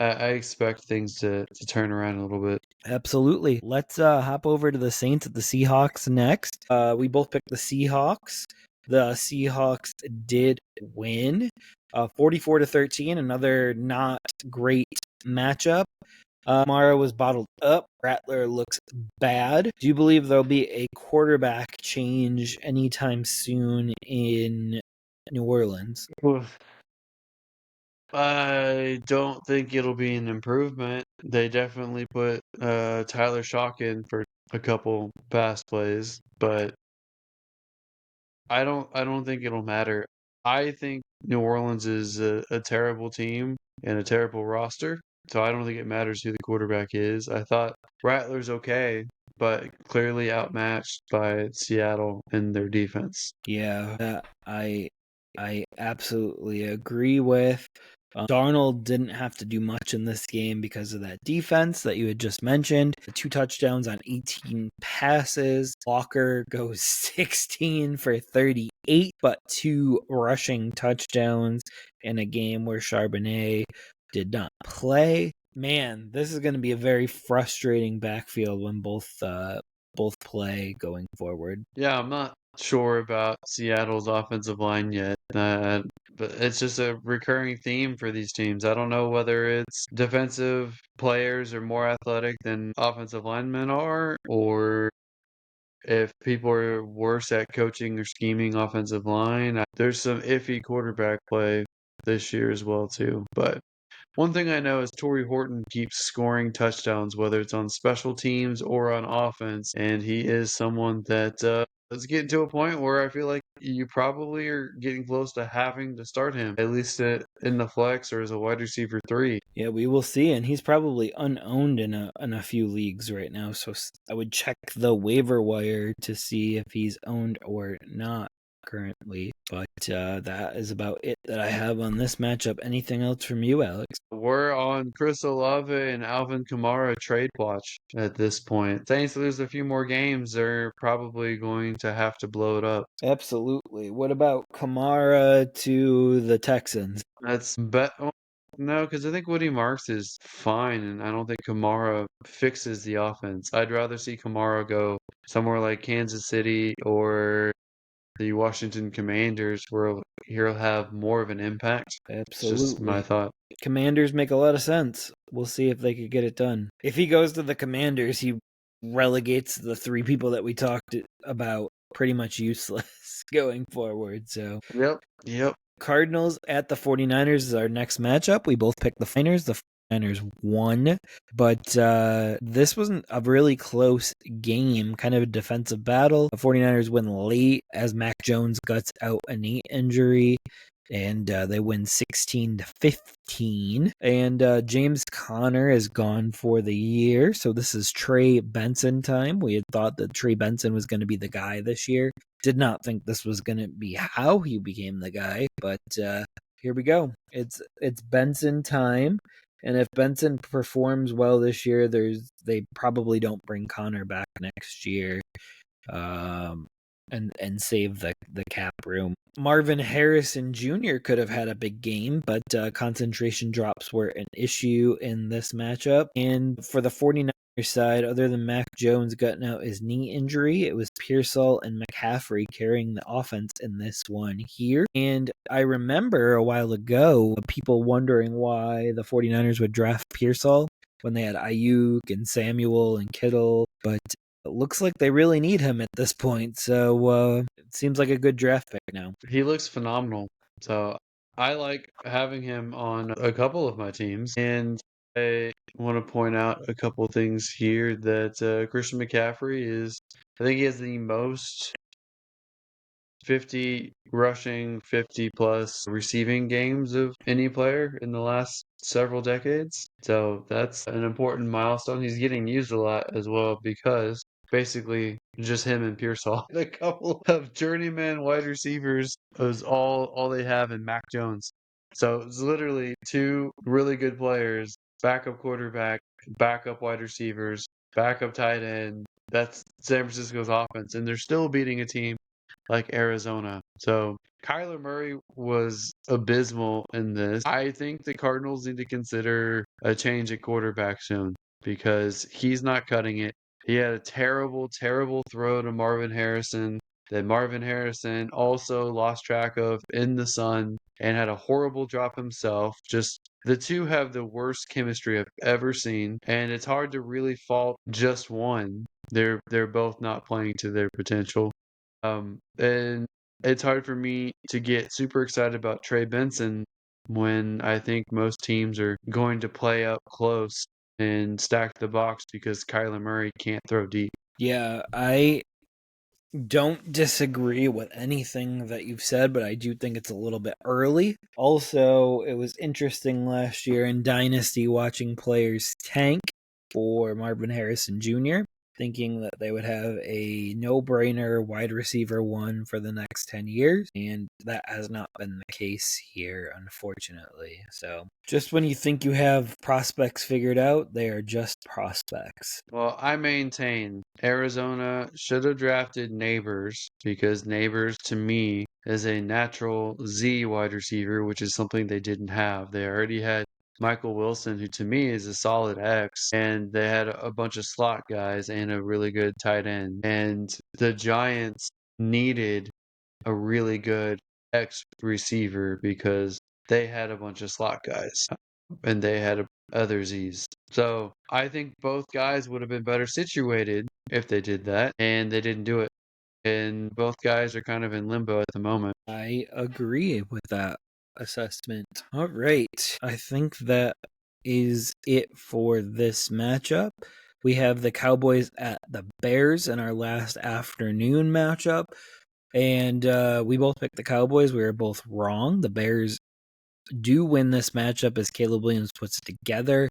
I expect things to turn around a little bit. Absolutely. Let's hop over to the Saints at the Seahawks next. We both picked the Seahawks. The Seahawks did win 44-13, another not great matchup. Mara was bottled up. Rattler looks bad. Do you believe there'll be a quarterback change anytime soon in New Orleans? Oof. I don't think it'll be an improvement. They definitely put Tyler Shock in for a couple pass plays, but I don't think it'll matter. I think New Orleans is a terrible team and a terrible roster, so I don't think it matters who the quarterback is. I thought Rattler's okay, but clearly outmatched by Seattle and their defense. Yeah, I absolutely agree with. Darnold didn't have to do much in this game because of that defense that you had just mentioned. The 2 touchdowns on 18 passes. Walker goes 16 for 38, but 2 rushing touchdowns in a game where Charbonnet did not play. Man, this is going to be a very frustrating backfield when both play going forward. Yeah, I'm not sure about Seattle's offensive line yet, but it's just a recurring theme for these teams. I don't know whether it's defensive players are more athletic than offensive linemen are, or if people are worse at coaching or scheming offensive line. There's some iffy quarterback play this year as well too, but one thing I know is Torrey Horton keeps scoring touchdowns, whether it's on special teams or on offense, and he is someone that is getting to a point where I feel like you probably are getting close to having to start him, at least in the flex or as a wide receiver 3. Yeah, we will see, and he's probably unowned in a few leagues right now. So I would check the waiver wire to see if he's owned or not currently. But that is about it that I have on this matchup. Anything else from you, Alex? We're on Chris Olave and Alvin Kamara trade watch at this point. Saints lose a few more games, they're probably going to have to blow it up. Absolutely. What about Kamara to the Texans? That's bet. No, because I think Woody Marks is fine, and I don't think Kamara fixes the offense. I'd rather see Kamara go somewhere like Kansas City or the Washington Commanders, where he'll have more of an impact. It's just my Absolutely. thought. Commanders make a lot of sense. We'll see if they could get it done. If he goes to the Commanders, he relegates the 3 people that we talked about pretty much useless. going forward. So, Yep. Cardinals at the 49ers is our next matchup. We both picked the 49ers. The 49ers won, but this wasn't a really close game, kind of a defensive battle. The 49ers win late as Mac Jones guts out a knee injury, and they win 16-15. And James Conner is gone for the year, so this is Trey Benson time. We had thought that Trey Benson was going to be the guy this year. Did not think this was going to be how he became the guy, but here we go. It's Benson time, and if Benson performs well this year, they probably don't bring Conner back next year, and save the cap room. Marvin Harrison Jr. could have had a big game, but concentration drops were an issue in this matchup. And for the 49ers side, other than Mac Jones gutting out his knee injury, it was Pearsall and McCaffrey carrying the offense in this one here. And I remember a while ago people wondering why the 49ers would draft Pearsall when they had Ayuk and Samuel and Kittle, but it looks like they really need him at this point, so it seems like a good draft pick now. He looks phenomenal. So I like having him on a couple of my teams. And I want to point out a couple of things here that Christian McCaffrey I think he has the most 50 rushing, 50 plus receiving games of any player in the last several decades. So that's an important milestone. He's getting used a lot as well because basically just him and Pearsall. A couple of journeyman wide receivers is all they have in Mac Jones. So it's literally two really good players, backup quarterback, backup wide receivers, backup tight end. That's San Francisco's offense, and they're still beating a team like Arizona. So Kyler Murray was abysmal in this. I think the Cardinals need to consider a change at quarterback soon because he's not cutting it. He had a terrible, terrible throw to Marvin Harrison that Marvin Harrison also lost track of in the sun and had a horrible drop himself. Just the two have the worst chemistry I've ever seen, and it's hard to really fault just one. They're both not playing to their potential. And it's hard for me to get super excited about Trey Benson when I think most teams are going to play up close and stack the box because Kyler Murray can't throw deep. Yeah, I don't disagree with anything that you've said, but I do think it's a little bit early. Also, it was interesting last year in Dynasty watching players tank for Marvin Harrison Jr., thinking that they would have a no-brainer wide receiver one for the next 10 years, and that has not been the case here, unfortunately. So just when you think you have prospects figured out, they are just prospects. Well, I maintain Arizona should have drafted Neighbors because Neighbors, to me, is a natural Z wide receiver, which is something they didn't have. They already had Michael Wilson, who to me is a solid X, and they had a bunch of slot guys and a really good tight end. And the Giants needed a really good X receiver because they had a bunch of slot guys and they had other Z's. So I think both guys would have been better situated if they did that, and they didn't do it. And both guys are kind of in limbo at the moment. I agree with that assessment. All right. I think that is it for this matchup. We have the Cowboys at the Bears in our last afternoon matchup. And we both picked the Cowboys. We were both wrong. The Bears do win this matchup as Caleb Williams puts it together,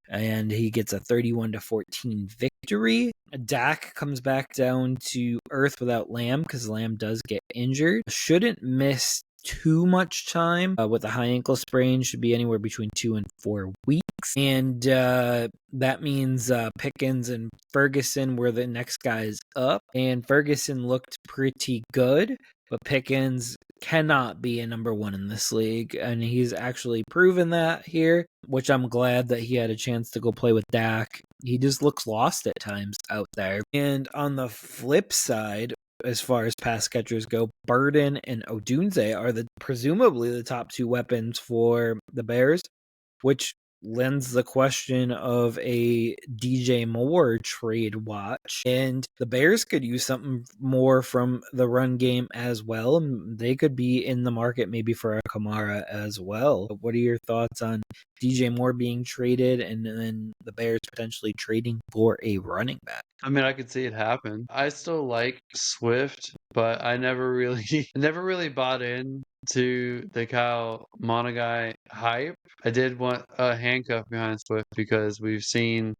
and he gets a 31-14 victory. Dak comes back down to earth without Lamb because Lamb does get injured. Shouldn't miss too much time with a high ankle sprain. Should be anywhere between 2 and 4 weeks. And that means Pickens and Ferguson were the next guys up. And Ferguson looked pretty good, but Pickens cannot be a number one in this league. And he's actually proven that here, which I'm glad that he had a chance to go play with Dak. He just looks lost at times out there. And on the flip side, as far as pass catchers go, Burden and Odunze are presumably the top two weapons for the Bears, which lends the question of a DJ Moore trade watch. And the Bears could use something more from the run game as well. They could be in the market maybe for a Kamara as well. What are your thoughts on DJ Moore being traded and then the Bears potentially trading for a running back? I mean, I could see it happen. I still like Swift, but I never really never really bought in to the Kyle Monagai hype. I did want a handcuff behind Swift because we've seen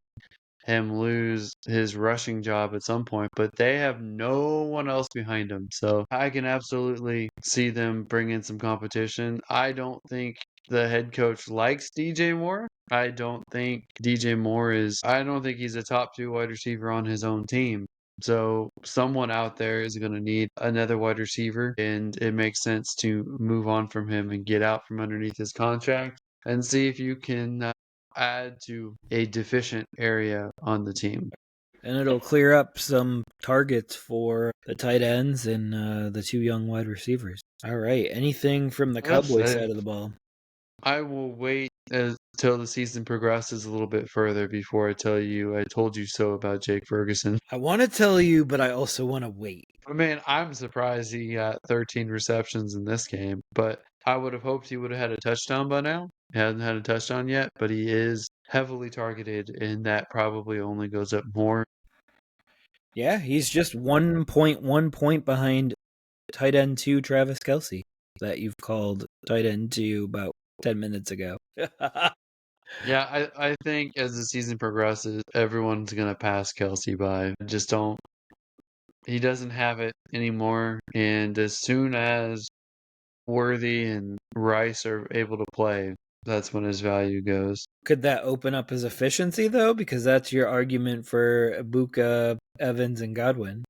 him lose his rushing job at some point, but they have no one else behind him. So I can absolutely see them bring in some competition. I don't think the head coach likes DJ Moore. I don't think I don't think he's a top 2 wide receiver on his own team. So someone out there is going to need another wide receiver, and it makes sense to move on from him and get out from underneath his contract and see if you can add to a deficient area on the team. And it'll clear up some targets for the tight ends and the 2 young wide receivers. All right. Anything from the Cowboys side of the ball? I will wait until the season progresses a little bit further before I tell you I told you so about Jake Ferguson. I want to tell you, but I also want to wait. I mean, I'm surprised he got 13 receptions in this game, but I would have hoped he would have had a touchdown by now. He hasn't had a touchdown yet, but he is heavily targeted, and that probably only goes up more. Yeah, he's just 1.1 point behind tight end 2 Travis Kelce that you've called tight end 2 about 10 minutes ago. Yeah, I think as the season progresses, everyone's going to pass Kelce by. Just don't. He doesn't have it anymore. And as soon as Worthy and Rice are able to play, that's when his value goes. Could that open up his efficiency, though? Because that's your argument for Ibuka, Evans, and Godwin.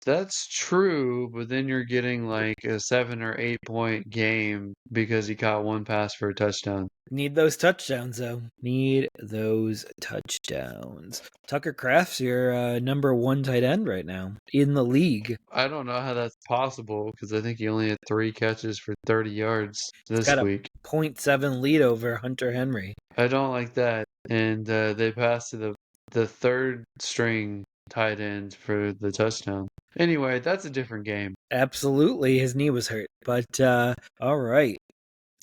That's true, but then you're getting like a 7 or 8 point game because he caught one pass for a touchdown. Need those touchdowns, though. Need those touchdowns. Tucker Kraft's your number 1 tight end right now in the league. I don't know how that's possible because I think he only had 3 catches for 30 yards this week. 0.7 lead over Hunter Henry. I don't like that. And they passed to the third string tight end for the touchdown. Anyway, that's a different game. Absolutely. His knee was hurt. But all right.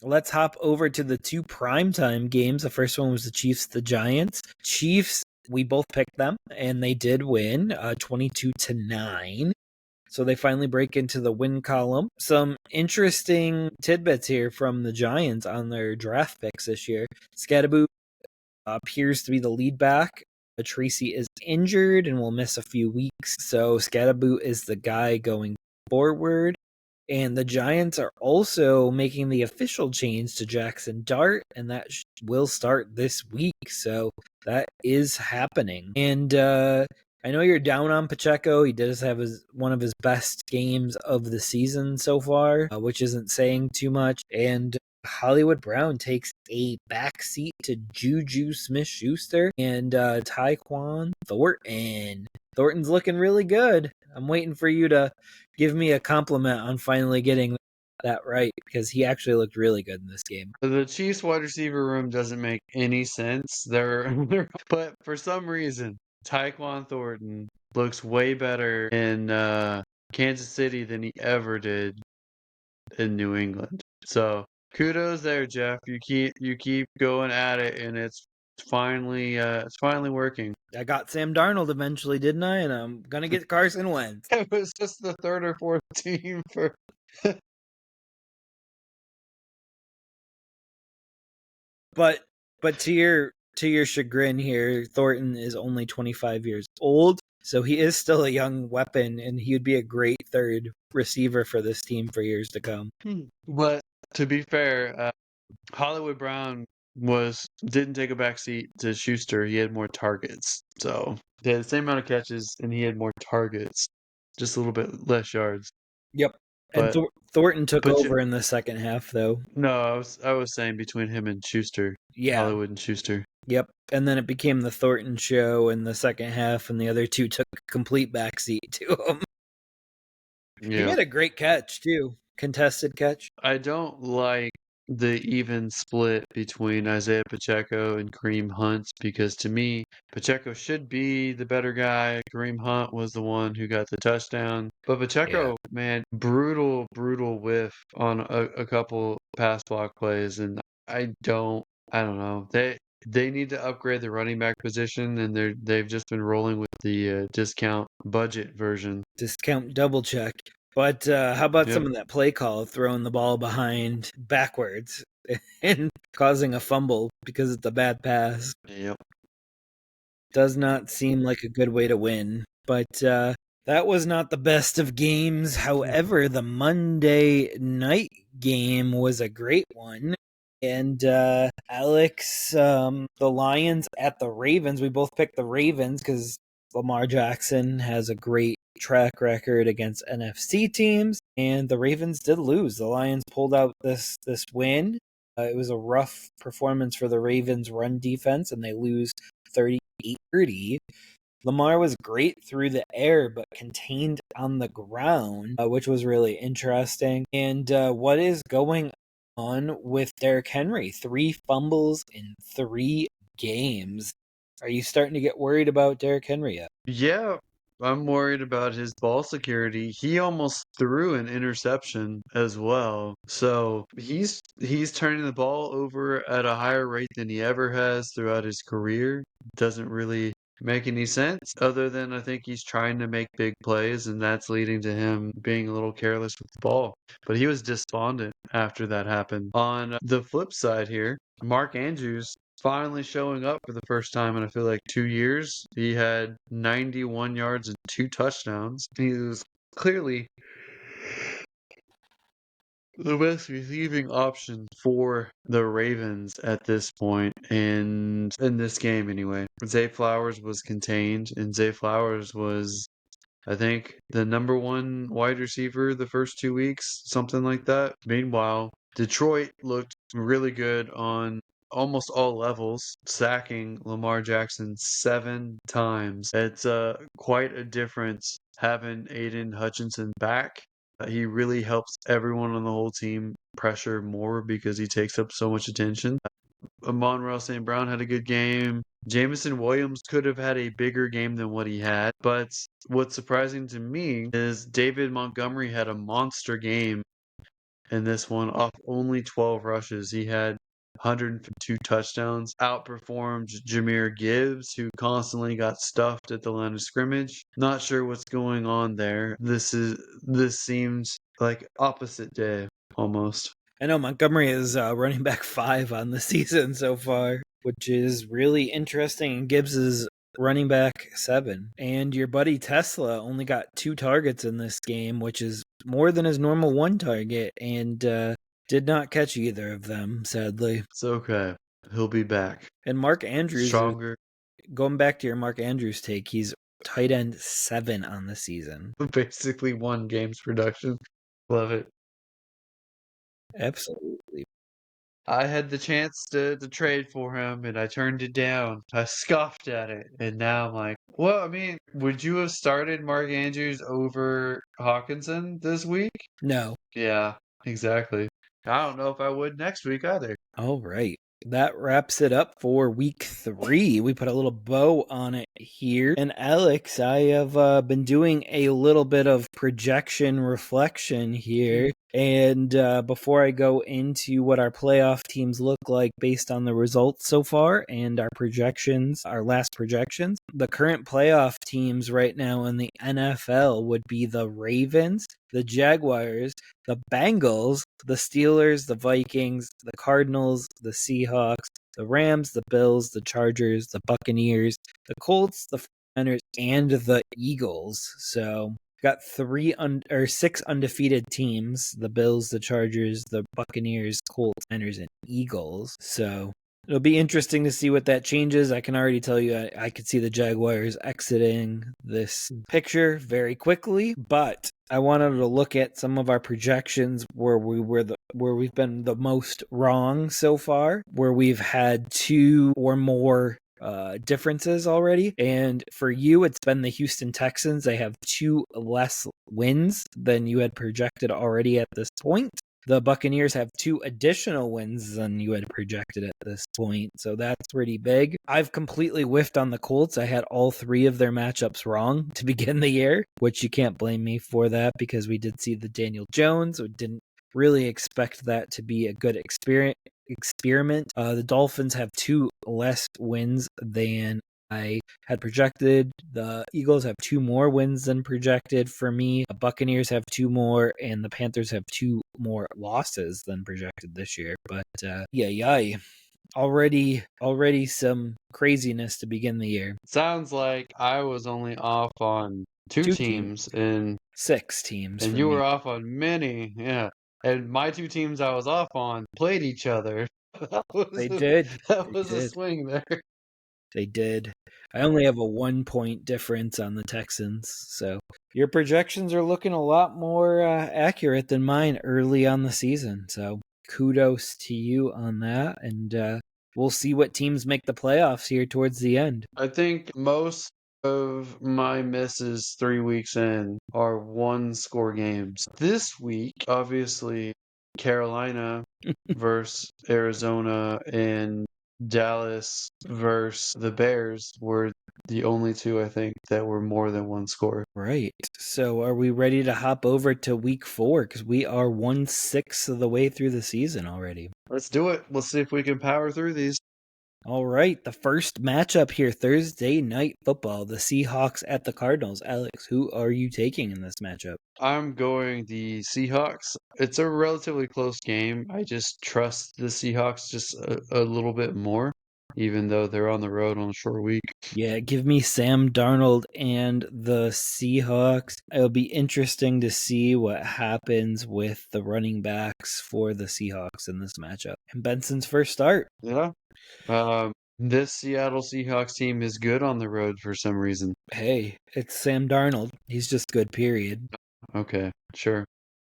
Let's hop over to the 2 primetime games. The first one was the Chiefs, the Giants. Chiefs, we both picked them, and they did win 22-9. So they finally break into the win column. Some interesting tidbits here from the Giants on their draft picks this year. Scadaboo appears to be the lead back. Tracy is injured and will miss a few weeks. So Scadaboo is the guy going forward. And the Giants are also making the official change to Jackson Dart, and that will start this week. So that is happening. And I know you're down on Pacheco. He does have one of his best games of the season so far, which isn't saying too much. And Hollywood Brown takes a backseat to Juju Smith-Schuster and Tyquan Thornton. Thornton's looking really good. I'm waiting for you to give me a compliment on finally getting that right because he actually looked really good in this game. The Chiefs wide receiver room doesn't make any sense. But for some reason, Tyquan Thornton looks way better in Kansas City than he ever did in New England. So kudos there, Jeff. You keep going at it, and it's finally working. I got Sam Darnold eventually, didn't I? And I'm gonna get Carson Wentz. It was just the 3rd or 4th team for. But to your chagrin here, Thornton is only 25 years old, so he is still a young weapon, and he would be a great third receiver for this team for years to come. But to be fair, Hollywood Brown didn't take a backseat to Schuster. He had more targets, so they had the same amount of catches, and he had more targets, just a little bit less yards. Yep. And Thornton took over in the second half, though. No, I was saying between him and Schuster. Yeah. Hollywood and Schuster. Yep. And then it became the Thornton show in the second half, and the other two took a complete backseat to him. Yeah. He had a great catch, too. Contested catch. I don't like the even split between Isaiah Pacheco and Kareem Hunt because to me, Pacheco should be the better guy. Kareem Hunt was the one who got the touchdown. But Yeah. Pacheco, man, brutal whiff on a couple pass block plays, and I don't know. They need to upgrade the running back position, and they've just been rolling with the discount budget version. Discount double check. But how about Yep. some of that play call, throwing the ball behind backwards and causing a fumble because it's a bad pass? Yep. Does not seem like a good way to win. But that was not the best of games. However, the Monday night game was a great one. And Alex, the Lions at the Ravens. We both picked the Ravens because Lamar Jackson has a great track record against NFC teams, and the Ravens did lose. The Lions pulled out this win. It was a rough performance for the Ravens' run defense, and they lose 38-30. Lamar was great through the air, but contained on the ground, which was really interesting. And what is going on with Derrick Henry? 3 fumbles in 3 games. Are you starting to get worried about Derrick Henry yet? Yeah, I'm worried about his ball security. He almost threw an interception as well. So he's turning the ball over at a higher rate than he ever has throughout his career. Doesn't really make any sense other than I think he's trying to make big plays and that's leading to him being a little careless with the ball. But he was despondent after that happened. On the flip side here, Mark Andrews finally showing up for the first time in I feel like 2 years. He had 91 yards and 2 touchdowns. He was clearly the best receiving option for the Ravens at this point, and in this game anyway. Zay Flowers was contained, and Zay Flowers was, I think, the number one wide receiver the first 2 weeks, something like that. Meanwhile, Detroit looked really good on almost all levels, sacking Lamar Jackson 7 times. It's quite a difference having Aiden Hutchinson back. He really helps everyone on the whole team pressure more because he takes up so much attention. Amon-Ra St. Brown had a good game. Jameson Williams could have had a bigger game than what he had. But what's surprising to me is David Montgomery had a monster game in this one off only 12 rushes. He had 102 touchdowns, outperformed Jahmyr Gibbs, who constantly got stuffed at the line of scrimmage. Not sure what's going on there. This seems like opposite day almost. I know Montgomery is running back 5 on the season so far, which is really interesting. And Gibbs is running back 7. And your buddy Tesla only got 2 targets in this game, which is more than his normal 1 target, and did not catch either of them, sadly. It's okay. He'll be back. And Mark Andrews, Stronger. going back to your Mark Andrews take, he's tight end 7 on the season. Basically 1 game's production. Love it. Absolutely. I had the chance to trade for him and I turned it down. I scoffed at it. And now I'm like, well, I mean, would you have started Mark Andrews over Hawkinson this week? No. Yeah, exactly. I don't know if I would next week either. All right. That wraps it up for week 3. We put a little bow on it here. And Alex, I have been doing a little bit of projection reflection here. And before I go into what our playoff teams look like based on the results so far and our projections, our last projections, the current playoff teams right now in the NFL would be the Ravens, the Jaguars, the Bengals, the Steelers, the Vikings, the Cardinals, the Seahawks, the Rams, the Bills, the Chargers, the Buccaneers, the Colts, the 49ers, and the Eagles. So got 6 undefeated teams: the Bills, the Chargers, the Buccaneers, Colts, Niners, and Eagles. So it'll be interesting to see what that changes. I can already tell you I could see the Jaguars exiting this picture very quickly, but I wanted to look at some of our projections where we've been the most wrong so far, where we've had 2 or more differences already. And for you, it's been the Houston Texans. They have 2 less wins than you had projected already at this point. The Buccaneers have 2 additional wins than you had projected at this point, so that's pretty big. I've completely whiffed on the Colts. I had all 3 of their matchups wrong to begin the year, which you can't blame me for that because we did see the Daniel Jones. We didn't really expect that to be a good experiment. The Dolphins have 2 less wins than I had projected. The Eagles have 2 more wins than projected for me. The Buccaneers have 2 more, and the Panthers have 2 more losses than projected this year. But yeah. Already some craziness to begin the year. Sounds like I was only off on 2 2 teams, and 6 teams and for you me. were off on many. Yeah. And my 2 teams I was off on played each other. That was They did. that They was a did. swing there. They did. I only have a 1-point difference on the Texans, so your projections are looking a lot more accurate than mine early on the season. So kudos to you on that, and we'll see what teams make the playoffs here towards the end. I think most of my misses 3 weeks in are 1-score games. This week, obviously, Carolina versus Arizona and Dallas versus the Bears were the only 2, I think, that were more than 1 score. Right. So are we ready to hop over to week 4? Because we are 1/6 of the way through the season already. Let's do it. Let's see if we can power through these. All right, the first matchup here, Thursday night football, the Seahawks at the Cardinals. Alex, who are you taking in this matchup? I'm going the Seahawks. It's a relatively close game. I just trust the Seahawks just a little bit more, even though they're on the road on a short week. Yeah, give me Sam Darnold and the Seahawks. It'll be interesting to see what happens with the running backs for the Seahawks in this matchup. And Benson's first start. Yeah. This Seattle Seahawks team is good on the road for some reason. Hey, it's Sam Darnold. He's just good, period. Okay, sure.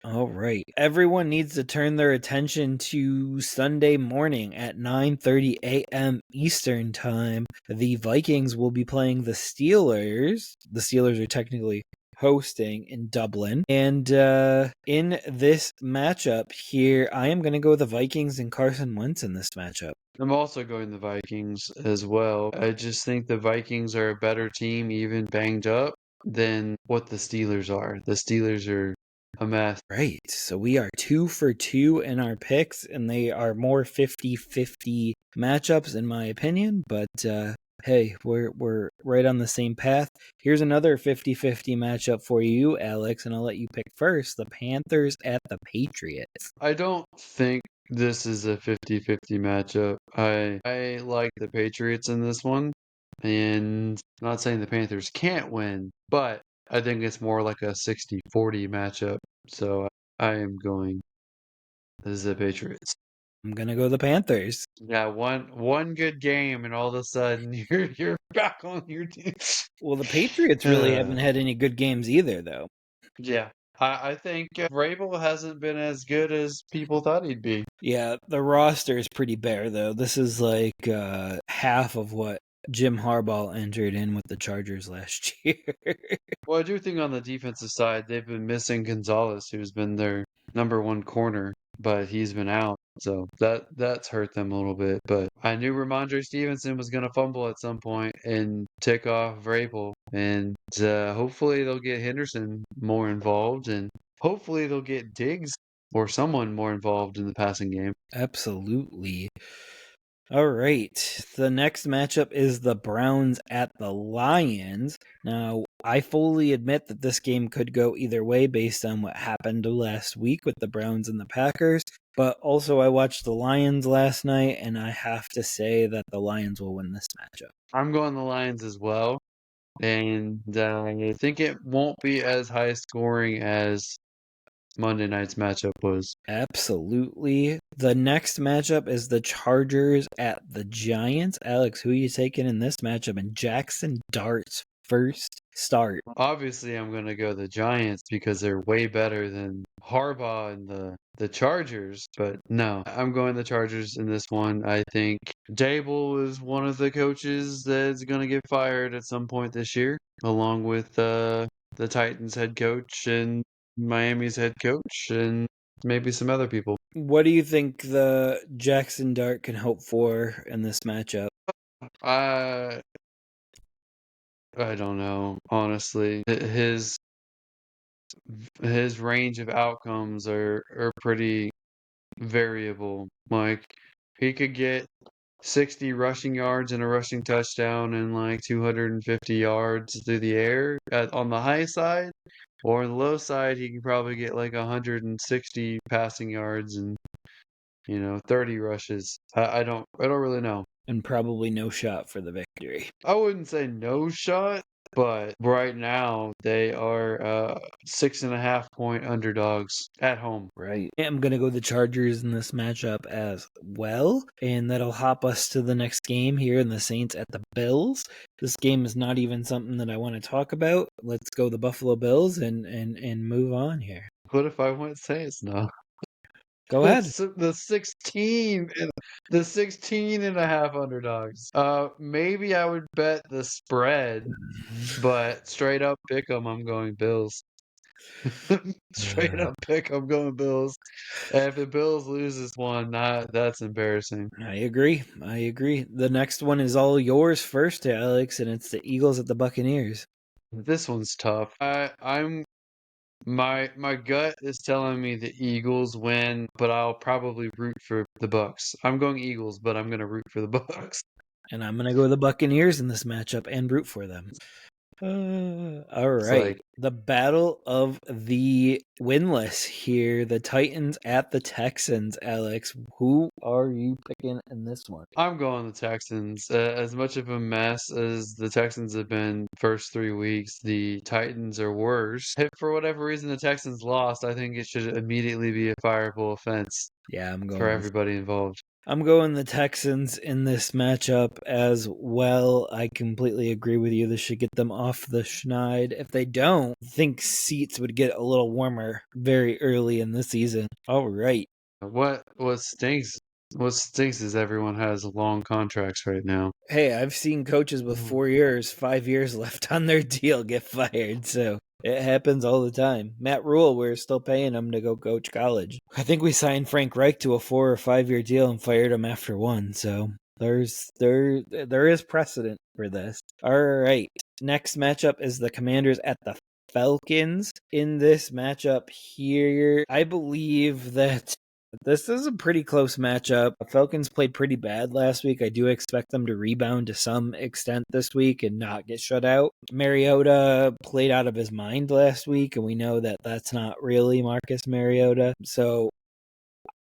All right. Everyone needs to turn their attention to Sunday morning at 9:30 a.m. Eastern Time. The Vikings will be playing the Steelers. The Steelers are technically hosting in Dublin. And in this matchup here, I am going to go with the Vikings and Carson Wentz in this matchup. I'm also going the Vikings as well. I just think the Vikings are a better team, even banged up, than what the Steelers are. The Steelers are a mess. Right. So we are 2 for 2 in our picks, and they are more 50-50 matchups in my opinion, but hey, we're right on the same path. Here's another 50-50 matchup for you, Alex, and I'll let you pick first. The Panthers at the Patriots. I don't think this is a 50-50 matchup. I like the Patriots in this one, and I'm not saying the Panthers can't win, but I think it's more like a 60-40 matchup. So I am going the Patriots. I'm gonna go the Panthers. Yeah, one good game, and all of a sudden you're back on your team. Well, the Patriots really haven't had any good games either, though. Yeah, I think Vrabel hasn't been as good as people thought he'd be. Yeah, the roster is pretty bare, though. This is like half of what Jim Harbaugh entered in with the Chargers last year. Well, I do think on the defensive side, they've been missing Gonzalez, who's been their number 1 corner, but he's been out. So that's hurt them a little bit. But I knew Ramondre Stevenson was going to fumble at some point and tick off Vrabel. And hopefully they'll get Henderson more involved, and hopefully they'll get Diggs or someone more involved in the passing game. Absolutely. All right. The next matchup is the Browns at the Lions. Now, I fully admit that this game could go either way based on what happened last week with the Browns and the Packers. But also, I watched the Lions last night, and I have to say that the Lions will win this matchup. I'm going the Lions as well. And I think it won't be as high scoring as Monday night's matchup was. Absolutely. The next matchup is the Chargers at the Giants. Alex, who are you taking in this matchup? And Jackson Dart's first start. Obviously, I'm going to go the Giants because they're way better than Harbaugh and the Chargers. But no, I'm going the Chargers in this one. I think Dable is one of the coaches that's going to get fired at some point this year, along with the Titans head coach and Miami's head coach. And maybe some other people. What do you think the Jackson Dart can hope for in this matchup? I I don't know, honestly. His range of outcomes are pretty variable. Like he could get 60 rushing yards and a rushing touchdown and like 250 yards through the air on the high side, or on the low side he could probably get like 160 passing yards and 30 rushes. I don't really know. And probably no shot for the victory. I wouldn't say no shot, but right now they are 6.5 point underdogs at home. Right. I'm going to go the Chargers in this matchup as well. And that'll hop us to the next game here in the Saints at the Bills. This game is not even something that I want to talk about. Let's go the Buffalo Bills and move on here. What if I went Saints? No. Go ahead. The 16 and a half underdogs. Maybe I would bet the spread, but straight up pick 'em, I'm going Bills. Straight up pick 'em, going Bills. And if the Bills loses one, that's embarrassing. I agree. The next one is all yours first, Alex, and it's the Eagles at the Buccaneers. This one's tough. My gut is telling me the Eagles win, but I'll probably root for the Bucks. I'm going Eagles, but I'm gonna root for the Bucks. And I'm going to go the Buccaneers in this matchup and root for them. All right. Like, the battle of the winless here. The Titans at the Texans, Alex. Who are you picking in this one? I'm going the Texans. As much of a mess as the Texans have been first 3 weeks, the Titans are worse. If for whatever reason the Texans lost, I think it should immediately be a fireable offense Yeah, I'm going for everybody involved. I'm going the Texans in this matchup as well. I completely agree with you. This should get them off the schneid. If they don't, I think seats would get a little warmer very early in the season. All right. What stinks? What stinks is everyone has long contracts right now. Hey, I've seen coaches with 4 years, 5 years left on their deal get fired, so it happens all the time. Matt Rule, we're still paying him to go coach college. I think we signed Frank Reich to a 4 or 5 year deal and fired him after one, so there is precedent for this. All right. Next matchup is the Commanders at the Falcons. In this matchup here, I believe that this is a pretty close matchup. The Falcons played pretty bad last week. I do expect them to rebound to some extent this week and not get shut out. Mariota played out of his mind last week, and we know that that's not really Marcus Mariota. So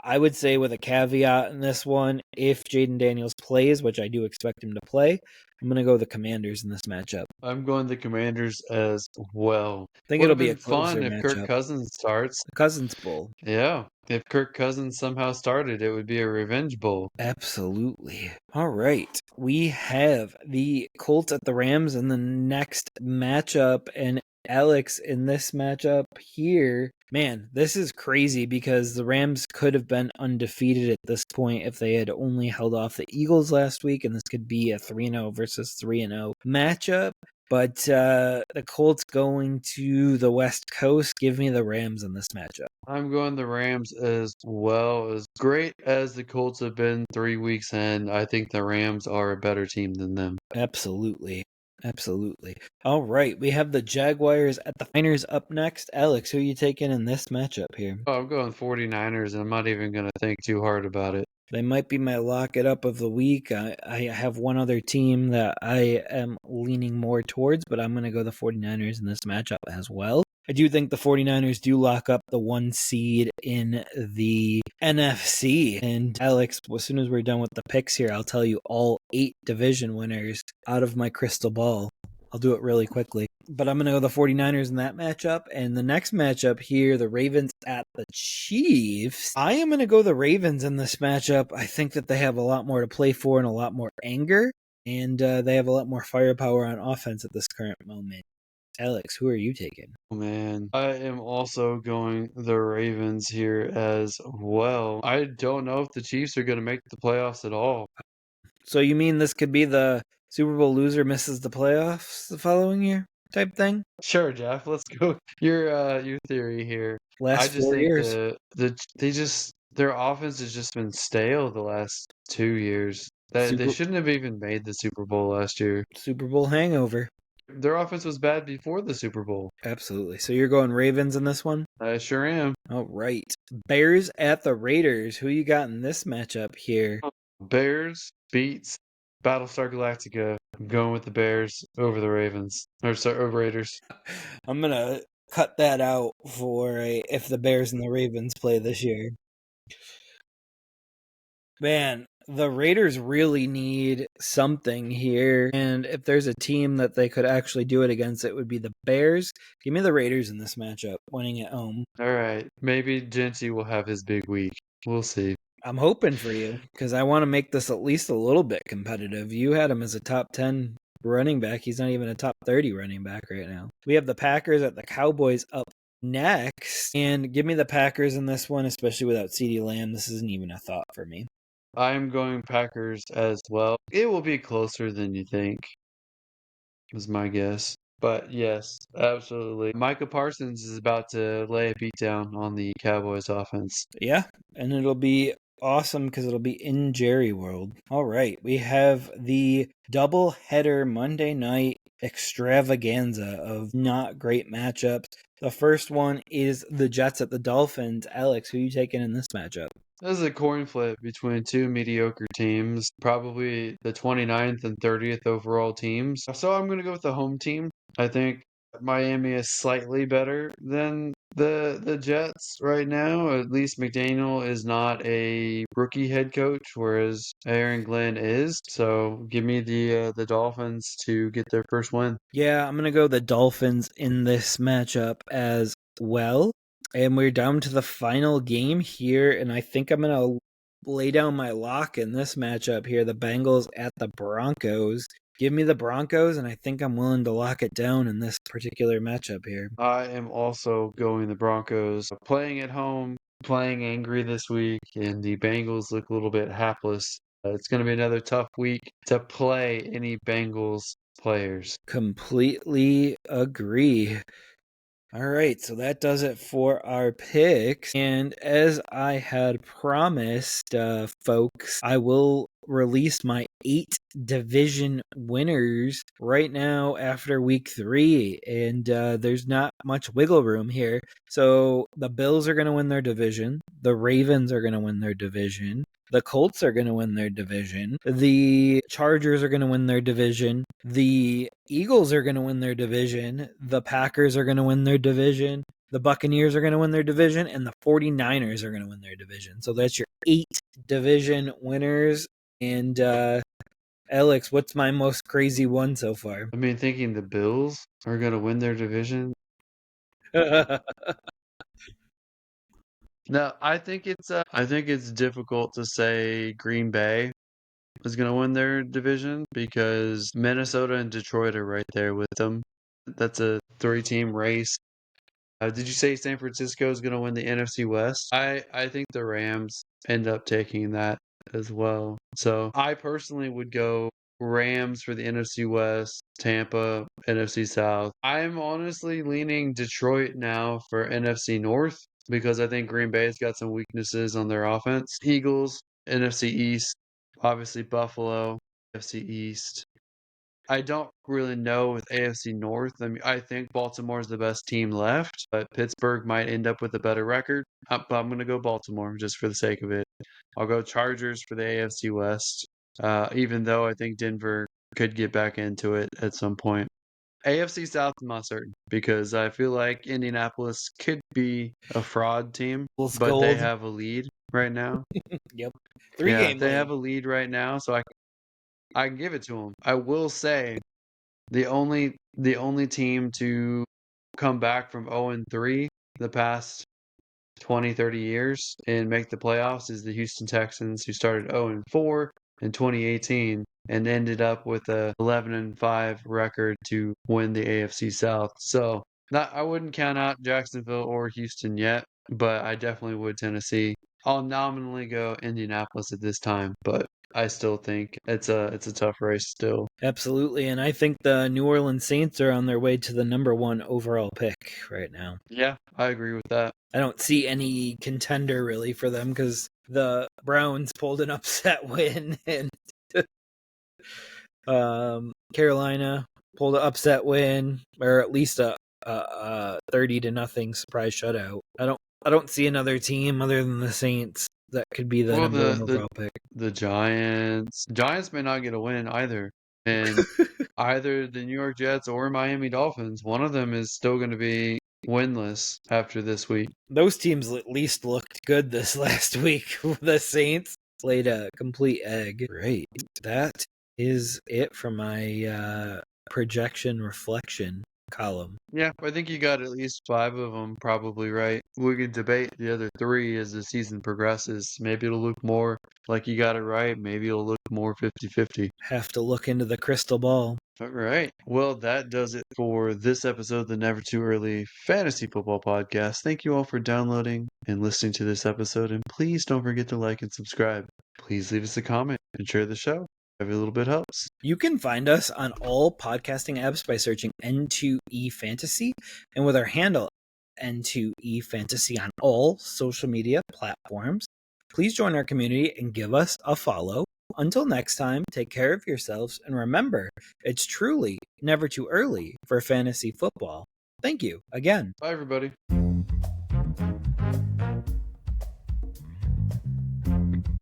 I would say with a caveat in this one, if Jaden Daniels plays, which I do expect him to play, I'm going to go the Commanders in this matchup. I'm going the Commanders as well. I think it'll be a fun if Kirk Cousins starts. The Cousins Bowl. Yeah. If Kirk Cousins somehow started, it would be a revenge bowl. Absolutely. All right. We have the Colts at the Rams in the next matchup. And Alex, in this matchup here, man, this is crazy because the Rams could have been undefeated at this point if they had only held off the Eagles last week. And this could be a 3-0 versus 3-0 matchup. But the Colts going to the West Coast, give me the Rams in this matchup. I'm going the Rams as well. As great as the Colts have been 3 weeks in, I think the Rams are a better team than them. Absolutely. All right, we have the Jaguars at the Niners up next. Alex, who are you taking in this matchup here? Oh, I'm going 49ers, and I'm not even going to think too hard about it. They might be my lock it up of the week. I have one other team that I am leaning more towards, but I'm going to go the 49ers in this matchup as well. I do think the 49ers do lock up the 1 seed in the NFC. And Alex, as soon as we're done with the picks here, I'll tell you all 8 division winners out of my crystal ball. I'll do it really quickly. But I'm going to go the 49ers in that matchup. And the next matchup here, the Ravens at the Chiefs. I am going to go the Ravens in this matchup. I think that they have a lot more to play for and a lot more anger. And they have a lot more firepower on offense at this current moment. Alex, who are you taking? Oh, man, I am also going the Ravens here as well. I don't know if the Chiefs are going to make the playoffs at all. So you mean this could be the Super Bowl loser misses the playoffs the following year? type thing. Sure, Jeff. Let's go. Your theory here. I Last just 4 think years. their offense has just been stale the last 2 years. They Super shouldn't have even made the Super Bowl last year. Super Bowl hangover. Their offense was bad before the Super Bowl. Absolutely. So you're going Ravens in this one? I sure am. All right. Bears at the Raiders. Who you got in this matchup here? Bears beats Battlestar Galactica. I'm going with the Bears over the Ravens. Or sorry, over Raiders. I'm going to cut that out for if the Bears and the Ravens play this year. Man, the Raiders really need something here. And if there's a team that they could actually do it against, it would be the Bears. Give me the Raiders in this matchup, winning at home. All right. Maybe Genty will have his big week. We'll see. I'm hoping for you because I want to make this at least a little bit competitive. You had him as a top 10 running back. He's not even a top 30 running back right now. We have the Packers at the Cowboys up next. And give me the Packers in this one, especially without CeeDee Lamb. This isn't even a thought for me. I'm going Packers as well. It will be closer than you think, is my guess. But yes, absolutely. Micah Parsons is about to lay a beatdown on the Cowboys offense. Yeah, and it'll be awesome because it'll be in Jerry World. All right, we have the double header Monday night extravaganza of not great matchups. The first one is the Jets at the Dolphins. Alex, who are you taking in this matchup? This is a coin flip between two mediocre teams, probably the 29th and 30th overall teams. So I'm going to go with the home team. I think Miami is slightly better than the Jets right now. At least McDaniel is not a rookie head coach, whereas Aaron Glenn is. So give me the Dolphins to get their first win. Yeah, I'm going to go the Dolphins in this matchup as well. And we're down to the final game here, and I think I'm going to lay down my lock in this matchup here, the Bengals at the Broncos. Give me the Broncos, and I think I'm willing to lock it down in this particular matchup here. I am also going the Broncos. Playing at home, playing angry this week, and the Bengals look a little bit hapless. It's going to be another tough week to play any Bengals players. Completely agree. All right, so that does it for our picks. And as I had promised, folks, I will release my 8 division winners right now after week 3. And there's not much wiggle room here. So the Bills are going to win their division, the Ravens are going to win their division. The Colts are going to win their division. The Chargers are going to win their division. The Eagles are going to win their division. The Packers are going to win their division. The Buccaneers are going to win their division. And the 49ers are going to win their division. So that's your 8 division winners. And Alex, what's my most crazy one so far? I mean, thinking the Bills are going to win their division. No, I think it's difficult to say Green Bay is going to win their division because Minnesota and Detroit are right there with them. That's a 3-team race. Did you say San Francisco is going to win the NFC West? I think the Rams end up taking that as well. So I personally would go Rams for the NFC West, Tampa, NFC South. I'm honestly leaning Detroit now for NFC North because I think Green Bay's got some weaknesses on their offense. Eagles, NFC East, obviously Buffalo, NFC East. I don't really know with AFC North. I mean, I think Baltimore's the best team left, but Pittsburgh might end up with a better record. But I'm going to go Baltimore just for the sake of it. I'll go Chargers for the AFC West, even though I think Denver could get back into it at some point. AFC South, I'm not certain because I feel like Indianapolis could be a fraud team, but they have a lead right now. Yep. They have a lead right now, so I can give it to them. I will say the only team to come back from 0-3 the past 20, 30 years and make the playoffs is the Houston Texans, who started 0-4 in 2018 and ended up with a 11-5 record to win the AFC South. So I wouldn't count out Jacksonville or Houston yet, but I definitely would Tennessee. I'll nominally go Indianapolis at this time, but I still think it's a tough race still. Absolutely, and I think the New Orleans Saints are on their way to the number 1 overall pick right now. Yeah, I agree with that. I don't see any contender really for them because the Browns pulled an upset win, and Carolina pulled an upset win, or at least a 30-0 surprise shutout. I don't see another team other than the Saints that could be the Well, number 1 overall pick. the Giants may not get a win either, and either the New York Jets or Miami Dolphins, one of them is still going to be winless after this week. Those teams at least looked good this last week. The Saints played a complete egg. Right. That is it for my projection reflection column. Yeah, I think you got at least 5 of them probably right. We can debate the other 3 as the season progresses. Maybe it'll look more like you got it right. Maybe it'll look more 50-50. Have to look into the crystal ball. All right. Well, that does it for this episode of the Never Too Early Fantasy Football Podcast. Thank you all for downloading and listening to this episode. And please don't forget to like and subscribe. Please leave us a comment and share the show. Every little bit helps. You can find us on all podcasting apps by searching N2E Fantasy, and with our handle N2E Fantasy on all social media platforms. Please join our community and give us a follow. Until next time, take care of yourselves, and remember, it's truly never too early for fantasy football. Thank you again. Bye, everybody.